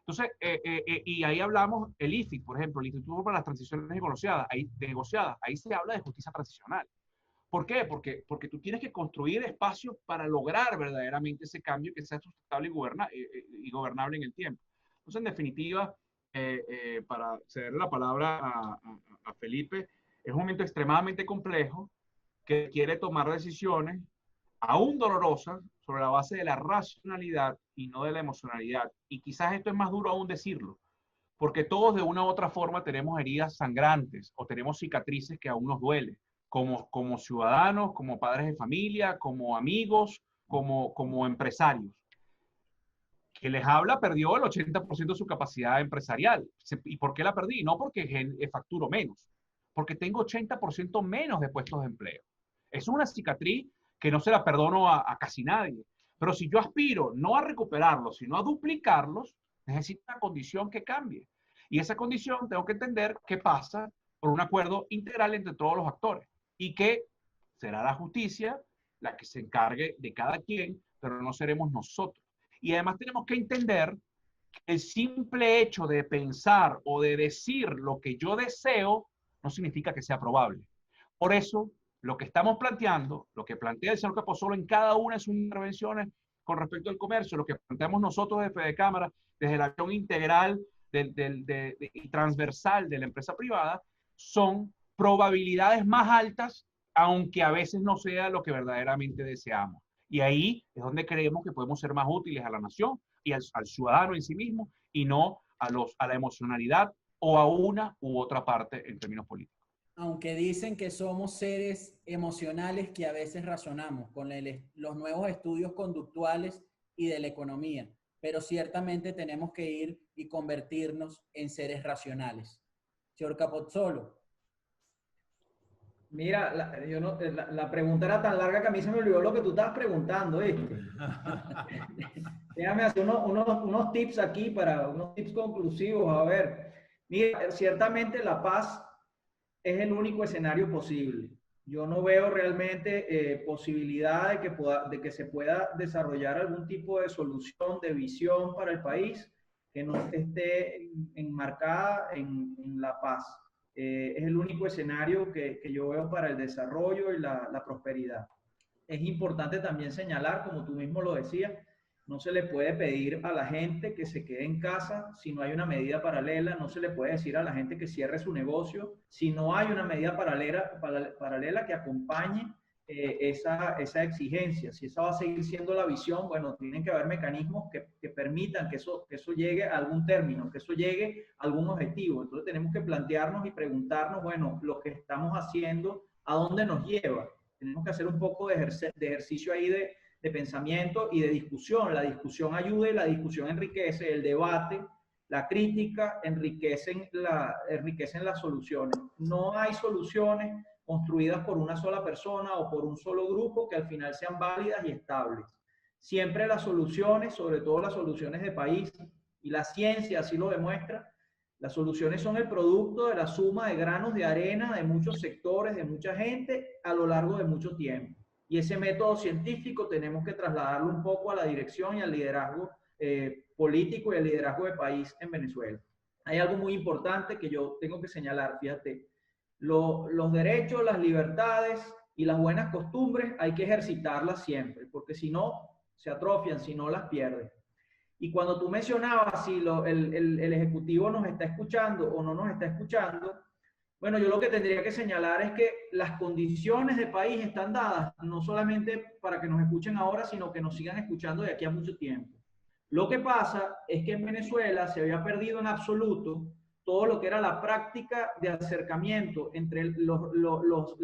Speaker 1: Entonces, y ahí hablamos, el IFIC, por ejemplo, el Instituto para las Transiciones Negociadas, ahí se habla de justicia transicional. ¿Por qué? Porque tú tienes que construir espacios para lograr verdaderamente ese cambio que sea sustentable y gobernable en el tiempo. Entonces, en definitiva, para ceder la palabra a Felipe, es un momento extremadamente complejo que quiere tomar decisiones aún dolorosas sobre la base de la racionalidad y no de la emocionalidad. Y quizás esto es más duro aún decirlo, porque todos de una u otra forma tenemos heridas sangrantes o tenemos cicatrices que aún nos duelen, como ciudadanos, como padres de familia, como amigos, como empresarios. Que les habla perdió el 80% de su capacidad empresarial. ¿Y por qué la perdí? No porque facturo menos, porque tengo 80% menos de puestos de empleo. Es una cicatriz que no se la perdono a casi nadie. Pero si yo aspiro no a recuperarlos, sino a duplicarlos, necesito una condición que cambie. Y esa condición tengo que entender que pasa por un acuerdo integral entre todos los actores y que será la justicia la que se encargue de cada quien, pero no seremos nosotros. Y además tenemos que entender que el simple hecho de pensar o de decir lo que yo deseo no significa que sea probable. Por eso, lo que estamos planteando, lo que plantea el señor Capozolo en cada una de sus intervenciones con respecto al comercio, lo que planteamos nosotros desde Fede Cámara, desde la acción integral y transversal de la empresa privada, son probabilidades más altas, aunque a veces no sea lo que verdaderamente deseamos. Y ahí es donde creemos que podemos ser más útiles a la nación y al ciudadano en sí mismo, y no a la emocionalidad o a una u otra parte en términos políticos.
Speaker 2: Aunque dicen que somos seres emocionales que a veces razonamos con los nuevos estudios conductuales y de la economía, pero ciertamente tenemos que ir y convertirnos en seres racionales. Señor Capozolo.
Speaker 4: Mira, la pregunta era tan larga que a mí se me olvidó lo que tú estabas preguntando, Déjame hacer unos tips aquí unos tips conclusivos. A ver, mira, ciertamente la paz es el único escenario posible. Yo no veo realmente posibilidad de que se pueda desarrollar algún tipo de solución, de visión para el país que no esté enmarcada en la paz. Es el único escenario que yo veo para el desarrollo y la prosperidad. Es importante también señalar, como tú mismo lo decías, no se le puede pedir a la gente que se quede en casa si no hay una medida paralela, no se le puede decir a la gente que cierre su negocio si no hay una medida paralela que acompañe esa exigencia. Si esa va a seguir siendo la visión, bueno, tienen que haber mecanismos que permitan que eso llegue a algún término, que eso llegue a algún objetivo. Entonces tenemos que plantearnos y preguntarnos, bueno, lo que estamos haciendo, ¿a dónde nos lleva? Tenemos que hacer un poco de ejercicio ahí de pensamiento y de discusión. La discusión ayuda y la discusión enriquece, el debate, la crítica enriquecen las soluciones. No hay soluciones construidas por una sola persona o por un solo grupo que al final sean válidas y estables. Siempre las soluciones, sobre todo las soluciones de país, y la ciencia así lo demuestra, Las soluciones son el producto de la suma de granos de arena de muchos sectores, de mucha gente, a lo largo de mucho tiempo. Y ese método científico tenemos que trasladarlo un poco a la dirección y al liderazgo político y al liderazgo de país en Venezuela. Hay algo muy importante que yo tengo que señalar, fíjate, los derechos, las libertades y las buenas costumbres hay que ejercitarlas siempre, porque si no, se atrofian, si no las pierdes. Y cuando tú mencionabas si el Ejecutivo nos está escuchando o no nos está escuchando, bueno, yo lo que tendría que señalar es que las condiciones de país están dadas no solamente para que nos escuchen ahora, sino que nos sigan escuchando de aquí a mucho tiempo. Lo que pasa es que en Venezuela se había perdido en absoluto todo lo que era la práctica de acercamiento entre los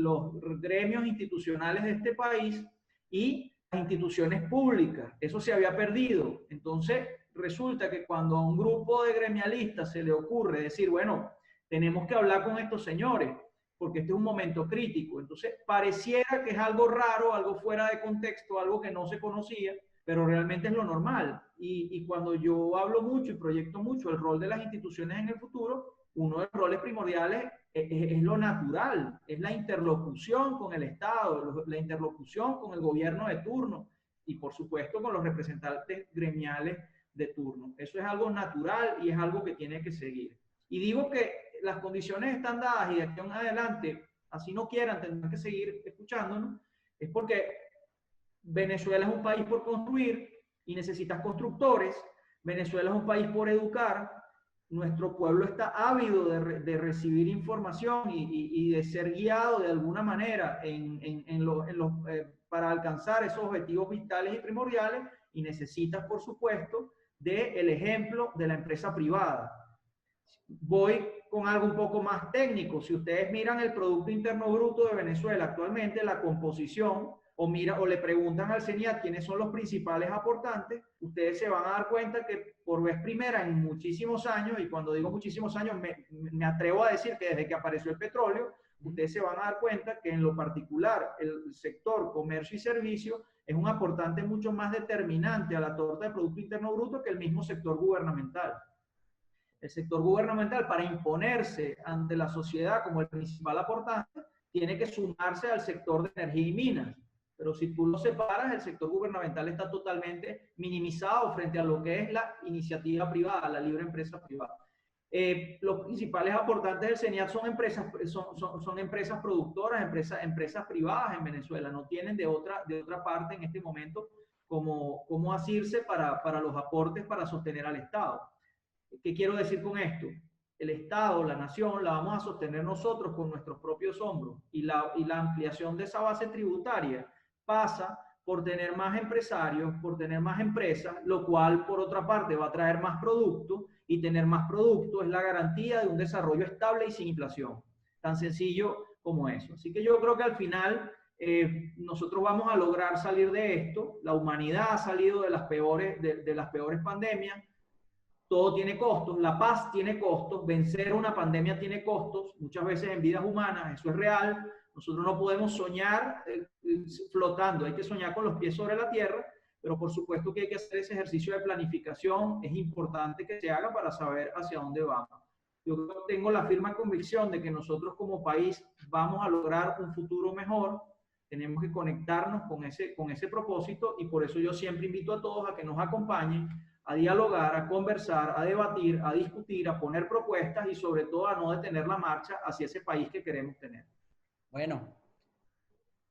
Speaker 4: gremios institucionales de este país y instituciones públicas. Eso se había perdido. Entonces, resulta que cuando a un grupo de gremialistas se le ocurre decir, bueno, tenemos que hablar con estos señores, porque este es un momento crítico. Entonces, pareciera que es algo raro, algo fuera de contexto, algo que no se conocía, pero realmente es lo normal. Y cuando yo hablo mucho y proyecto mucho el rol de las instituciones en el futuro, uno de los roles primordiales es lo natural, es la interlocución con el Estado, la interlocución con el gobierno de turno y por supuesto con los representantes gremiales de turno. Eso es algo natural y es algo que tiene que seguir. Y digo que las condiciones están dadas y de aquí en adelante, así no quieran, tendrán que seguir escuchándonos, es porque Venezuela es un país por construir y necesitas constructores. Venezuela es un país por educar. Nuestro pueblo está ávido de recibir información y de ser guiado de alguna manera para alcanzar esos objetivos vitales y primordiales, y necesitas, por supuesto, del ejemplo de la empresa privada. Voy con algo un poco más técnico. Si ustedes miran el Producto Interno Bruto de Venezuela actualmente, la composición, o le preguntan al CENIAT quiénes son los principales aportantes, ustedes se van a dar cuenta que por vez primera en muchísimos años, y cuando digo muchísimos años me atrevo a decir que desde que apareció el petróleo, ustedes se van a dar cuenta que en lo particular el sector comercio y servicio es un aportante mucho más determinante a la torta de Producto Interno Bruto que el mismo sector gubernamental. El sector gubernamental, para imponerse ante la sociedad como el principal aportante, tiene que sumarse al sector de energía y minas. Pero si tú lo separas, el sector gubernamental está totalmente minimizado frente a lo que es la iniciativa privada, la libre empresa privada. Los principales aportantes del CENIAT son empresas productoras, empresas privadas en Venezuela. No tienen de otra parte en este momento cómo asirse para los aportes para sostener al Estado. ¿Qué quiero decir con esto? El Estado, la nación, la vamos a sostener nosotros con nuestros propios hombros, y la ampliación de esa base tributaria pasa por tener más empresarios, por tener más empresas, lo cual por otra parte va a traer más producto, y tener más producto es la garantía de un desarrollo estable y sin inflación. Tan sencillo como eso. Así que yo creo que al final nosotros vamos a lograr salir de esto. La humanidad ha salido de las peores pandemias. Todo tiene costos, la paz tiene costos, vencer una pandemia tiene costos, muchas veces en vidas humanas, eso es real. Nosotros no podemos soñar flotando, hay que soñar con los pies sobre la tierra, pero por supuesto que hay que hacer ese ejercicio de planificación, es importante que se haga para saber hacia dónde vamos. Yo tengo la firme convicción de que nosotros como país vamos a lograr un futuro mejor, tenemos que conectarnos con ese propósito, y por eso yo siempre invito a todos a que nos acompañen a dialogar, a conversar, a debatir, a discutir, a poner propuestas y sobre todo a no detener la marcha hacia ese país que queremos tener.
Speaker 2: Bueno,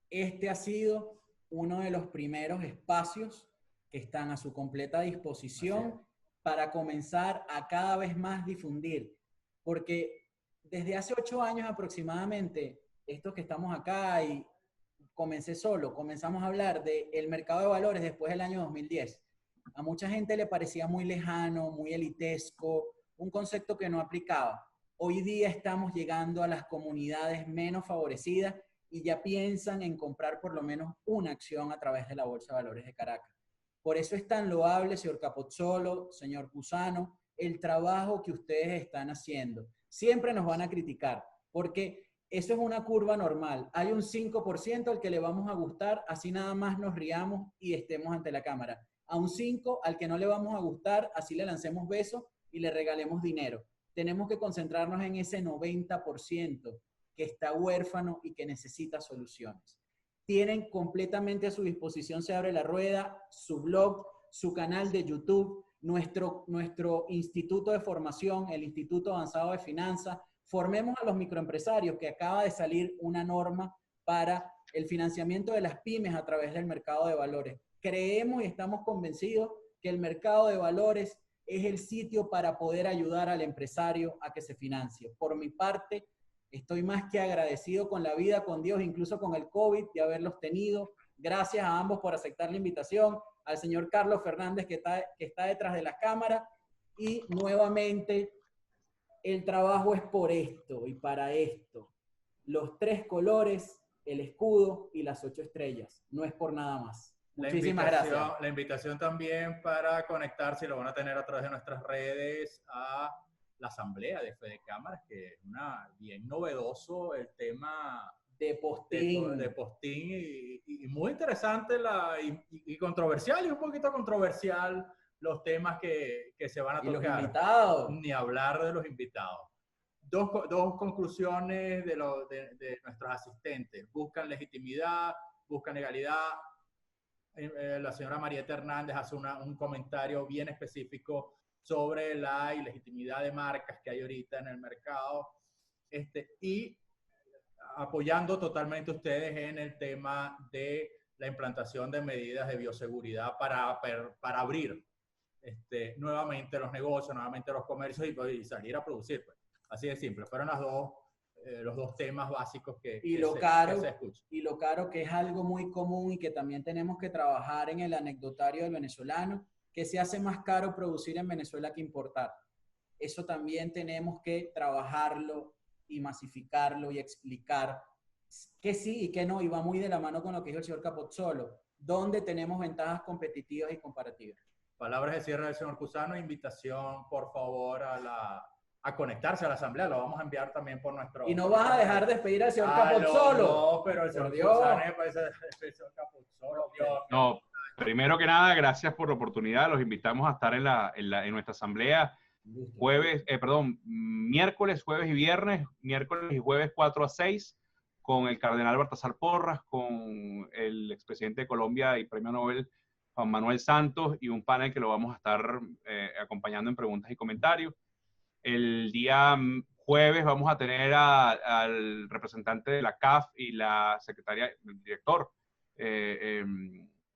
Speaker 2: este ha sido uno de los primeros espacios que están a su completa disposición para comenzar a cada vez más difundir, porque desde hace 8 años aproximadamente, estos que estamos acá, y comenzamos a hablar del mercado de valores después del año 2010. A mucha gente le parecía muy lejano, muy elitesco, un concepto que no aplicaba. Hoy día estamos llegando a las comunidades menos favorecidas y ya piensan en comprar por lo menos una acción a través de la Bolsa de Valores de Caracas. Por eso es tan loable, señor Capozzolo, señor Cusano, el trabajo que ustedes están haciendo. Siempre nos van a criticar, porque eso es una curva normal. Hay un 5% al que le vamos a gustar, así nada más nos riamos y estemos ante la cámara. A un 5% al que no le vamos a gustar, así le lancemos besos y le regalemos dinero. tenemos que concentrarnos en ese 90% que está huérfano y que necesita soluciones. Tienen completamente a su disposición Se Abre la Rueda, su blog, su canal de YouTube, nuestro instituto de formación, el Instituto Avanzado de Finanzas. Formemos a los microempresarios, que acaba de salir una norma para el financiamiento de las pymes a través del mercado de valores. Creemos y estamos convencidos que el mercado de valores es el sitio para poder ayudar al empresario a que se financie. Por mi parte, estoy más que agradecido con la vida, con Dios, incluso con el COVID, de haberlos tenido. Gracias a ambos por aceptar la invitación, al señor Carlos Fernández que está detrás de las cámaras, y nuevamente el trabajo es por esto y para esto. Los 3 colores, el escudo y las 8 estrellas. No es por nada más. Muchísimas gracias.
Speaker 3: La invitación también para conectarse, lo van a tener a través de nuestras redes, a la asamblea de Fede Cámaras, que es bien novedoso el tema
Speaker 2: de postín.
Speaker 3: De postín y muy interesante y controversial, y un poquito controversial los temas que se van a tocar.
Speaker 2: Y los invitados.
Speaker 3: Ni hablar de los invitados. Dos conclusiones de nuestros asistentes. Buscan legitimidad, buscan legalidad. La señora Marieta Hernández hace un comentario bien específico sobre la ilegitimidad de marcas que hay ahorita en el mercado, y apoyando totalmente ustedes en el tema de la implantación de medidas de bioseguridad para abrir nuevamente los negocios, nuevamente los comercios y salir a producir. Pues. Así de simple. Fueron los dos temas básicos que se escuchan.
Speaker 2: Y lo caro, que es algo muy común y que también tenemos que trabajar en el anecdotario del venezolano, que se hace más caro producir en Venezuela que importar. Eso también tenemos que trabajarlo y masificarlo y explicar que sí y que no, y va muy de la mano con lo que dijo el señor Capozzolo, donde tenemos ventajas competitivas y comparativas.
Speaker 3: Palabras de cierre del señor Cusano, invitación por favor a conectarse a la asamblea, lo vamos a enviar también por nuestro...
Speaker 2: Y no vas a dejar de despedir al señor Capozzolo.
Speaker 3: No, pero el señor Cusano parece el señor Capozzolo.
Speaker 1: No, primero que nada, gracias por la oportunidad, los invitamos a estar en nuestra asamblea miércoles, jueves y viernes, miércoles y jueves 4 a 6, con el cardenal Baltasar Porras, con el expresidente de Colombia y premio Nobel Juan Manuel Santos, y un panel que lo vamos a estar acompañando en preguntas y comentarios. El día jueves vamos a tener al representante de la CAF y la secretaria, el director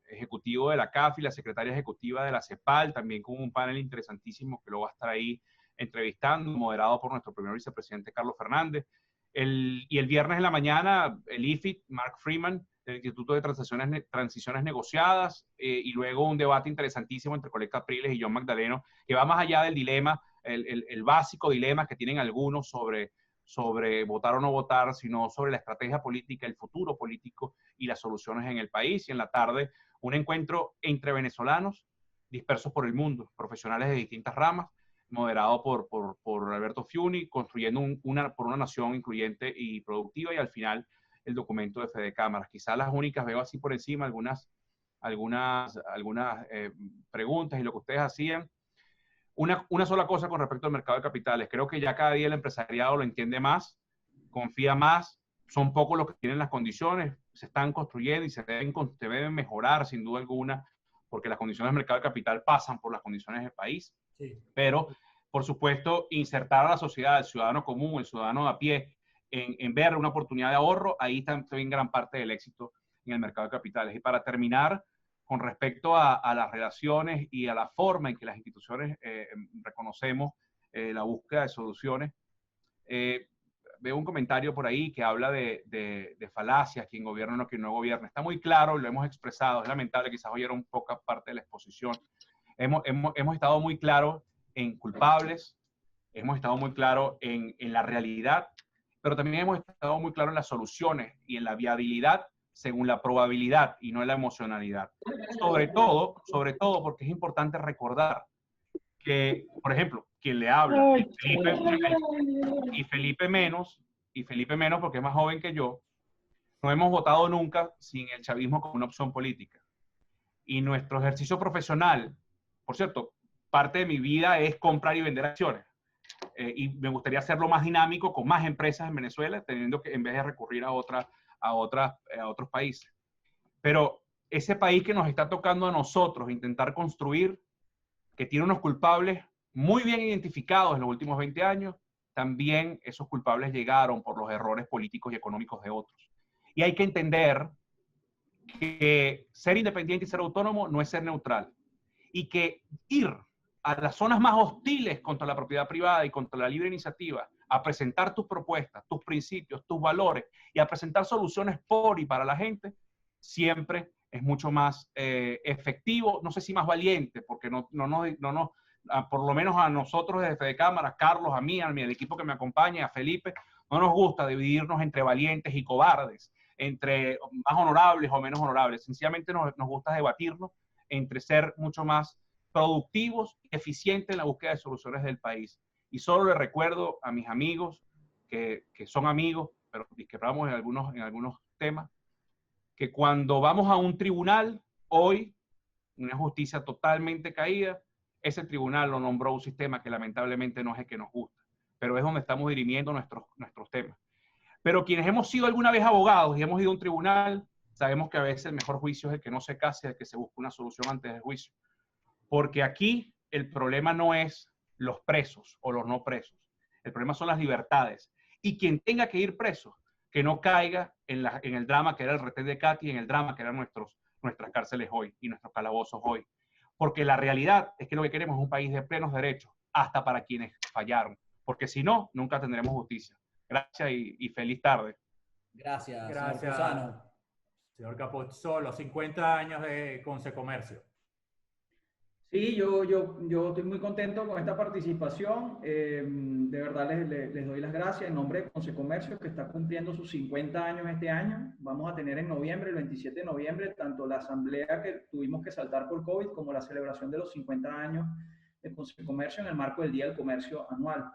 Speaker 1: ejecutivo de la CAF y la secretaria ejecutiva de la CEPAL, también con un panel interesantísimo que lo va a estar ahí entrevistando, moderado por nuestro primer vicepresidente Carlos Fernández. Y el viernes en la mañana, el IFIT, Mark Freeman, del Instituto de Transiciones Negociadas, y luego un debate interesantísimo entre Colecta Capriles y John Magdaleno, que va más allá del dilema, el básico dilema que tienen algunos sobre votar o no votar, sino sobre la estrategia política, el futuro político y las soluciones en el país. Y en la tarde, un encuentro entre venezolanos dispersos por el mundo, profesionales de distintas ramas, moderado por Alberto Fiuni, construyendo por una nación incluyente y productiva, y al final el documento de Fede Cámaras. Quizás las únicas, veo así por encima algunas preguntas y lo que ustedes hacían. Una sola cosa con respecto al mercado de capitales. Creo que ya cada día el empresariado lo entiende más, confía más, son pocos los que tienen las condiciones, se están construyendo y se deben mejorar sin duda alguna, porque las condiciones del mercado de capital pasan por las condiciones del país. Sí. Pero, por supuesto, insertar a la sociedad, el ciudadano común, el ciudadano de a pie, en ver una oportunidad de ahorro, ahí está también gran parte del éxito en el mercado de capitales. Y para terminar, con respecto a las relaciones y a la forma en que las instituciones reconocemos la búsqueda de soluciones, veo un comentario por ahí que habla de falacias, quien gobierna o quien no gobierna. Está muy claro, lo hemos expresado, es lamentable, quizás oyeron poca parte de la exposición. Hemos estado muy claros en culpables, hemos estado muy claros en la realidad, pero también hemos estado muy claros en las soluciones y en la viabilidad según la probabilidad y no en la emocionalidad. Sobre todo porque es importante recordar que, por ejemplo, quien le habla, y Felipe menos porque es más joven que yo, no hemos votado nunca sin el chavismo como una opción política. Y nuestro ejercicio profesional, por cierto, parte de mi vida es comprar y vender acciones. y me gustaría hacerlo más dinámico con más empresas en Venezuela, teniendo que, en vez de recurrir a otros países. Pero ese país que nos está tocando a nosotros intentar construir, que tiene unos culpables muy bien identificados en los últimos 20 años, también esos culpables llegaron por los errores políticos y económicos de otros. Y hay que entender que ser independiente y ser autónomo no es ser neutral. Y que ir a las zonas más hostiles contra la propiedad privada y contra la libre iniciativa, a presentar tus propuestas, tus principios, tus valores y a presentar soluciones por y para la gente, siempre es mucho más efectivo, no sé si más valiente, porque no, por lo menos a nosotros desde Fede Cámara, Carlos, a mí, al equipo que me acompaña, a Felipe, no nos gusta dividirnos entre valientes y cobardes, entre más honorables o menos honorables. Sencillamente nos gusta debatirnos entre ser mucho más productivos y eficientes en la búsqueda de soluciones del país. Y solo le recuerdo a mis amigos, que son amigos, pero discrepamos en algunos temas, que cuando vamos a un tribunal, hoy, una justicia totalmente caída, ese tribunal lo nombró un sistema que lamentablemente no es el que nos gusta, pero es donde estamos dirimiendo nuestros temas. Pero quienes hemos sido alguna vez abogados y hemos ido a un tribunal, sabemos que a veces el mejor juicio es el que no se case, el que se busca una solución antes del juicio. Porque aquí el problema no es los presos o los no presos. El problema son las libertades. Y quien tenga que ir preso, que no caiga en el drama que era el retén de Katy, en el drama que eran nuestras cárceles hoy y nuestros calabozos hoy. Porque la realidad es que lo que queremos es un país de plenos derechos, hasta para quienes fallaron. Porque si no, nunca tendremos justicia. Gracias y feliz tarde.
Speaker 2: Gracias,
Speaker 3: señor Capozzolo. 50 años de Consecomercio.
Speaker 4: Sí, yo estoy muy contento con esta participación. De verdad les doy las gracias en nombre de Consecomercio, que está cumpliendo sus 50 años este año. Vamos a tener en noviembre, el 27 de noviembre, tanto la asamblea que tuvimos que saltar por COVID como la celebración de los 50 años de Consecomercio en el marco del Día del Comercio anual.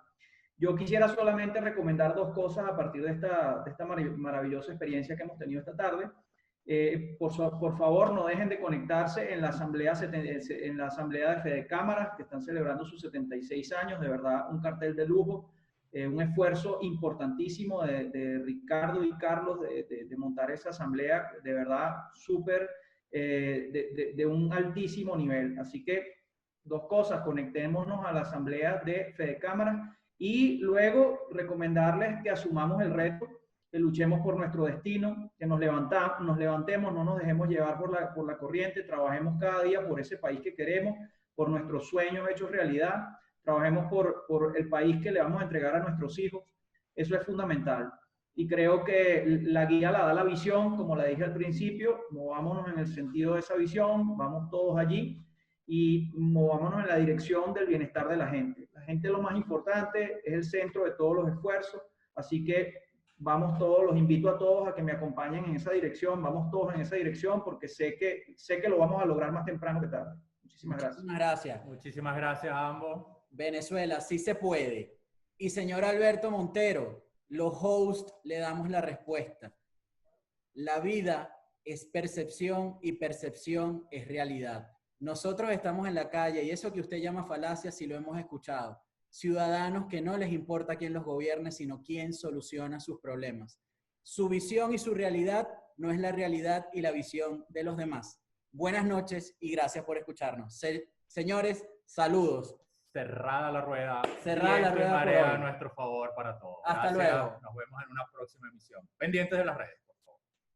Speaker 4: Yo quisiera solamente recomendar dos cosas a partir de esta maravillosa experiencia que hemos tenido esta tarde. Por favor, no dejen de conectarse en la asamblea de Fede Cámaras, que están celebrando sus 76 años. De verdad, un cartel de lujo, un esfuerzo importantísimo de Ricardo y Carlos de montar esa asamblea, de verdad, súper, de un altísimo nivel. Así que, dos cosas: conectémonos a la asamblea de Fede Cámaras y luego recomendarles que asumamos el reto, que luchemos por nuestro destino, que nos levantemos, no nos dejemos llevar por la corriente, trabajemos cada día por ese país que queremos, por nuestros sueños hechos realidad, trabajemos por el país que le vamos a entregar a nuestros hijos. Eso es fundamental. Y creo que la guía la da la visión, como la dije al principio. Movámonos en el sentido de esa visión, vamos todos allí y movámonos en la dirección del bienestar de la gente. La gente es lo más importante, es el centro de todos los esfuerzos, así que vamos todos, los invito a todos a que me acompañen en esa dirección, vamos todos en esa dirección, porque sé que lo vamos a lograr más temprano que tarde. Muchísimas gracias.
Speaker 2: Muchísimas gracias.
Speaker 3: Muchísimas gracias a ambos.
Speaker 2: Venezuela, sí se puede. Y señor Alberto Montero, los hosts le damos la respuesta. La vida es percepción y percepción es realidad. Nosotros estamos en la calle y eso que usted llama falacia, sí lo hemos escuchado. Ciudadanos que no les importa quién los gobierne, sino quién soluciona sus problemas. Su visión y su realidad no es la realidad y la visión de los demás. Buenas noches y gracias por escucharnos. Señores, saludos.
Speaker 3: Cerrada la rueda.
Speaker 2: Cerrada la rueda.
Speaker 3: Marea a nuestro favor para todos.
Speaker 2: Hasta
Speaker 3: Gracias.
Speaker 2: luego.
Speaker 3: Nos vemos en una próxima emisión. Pendientes de las redes.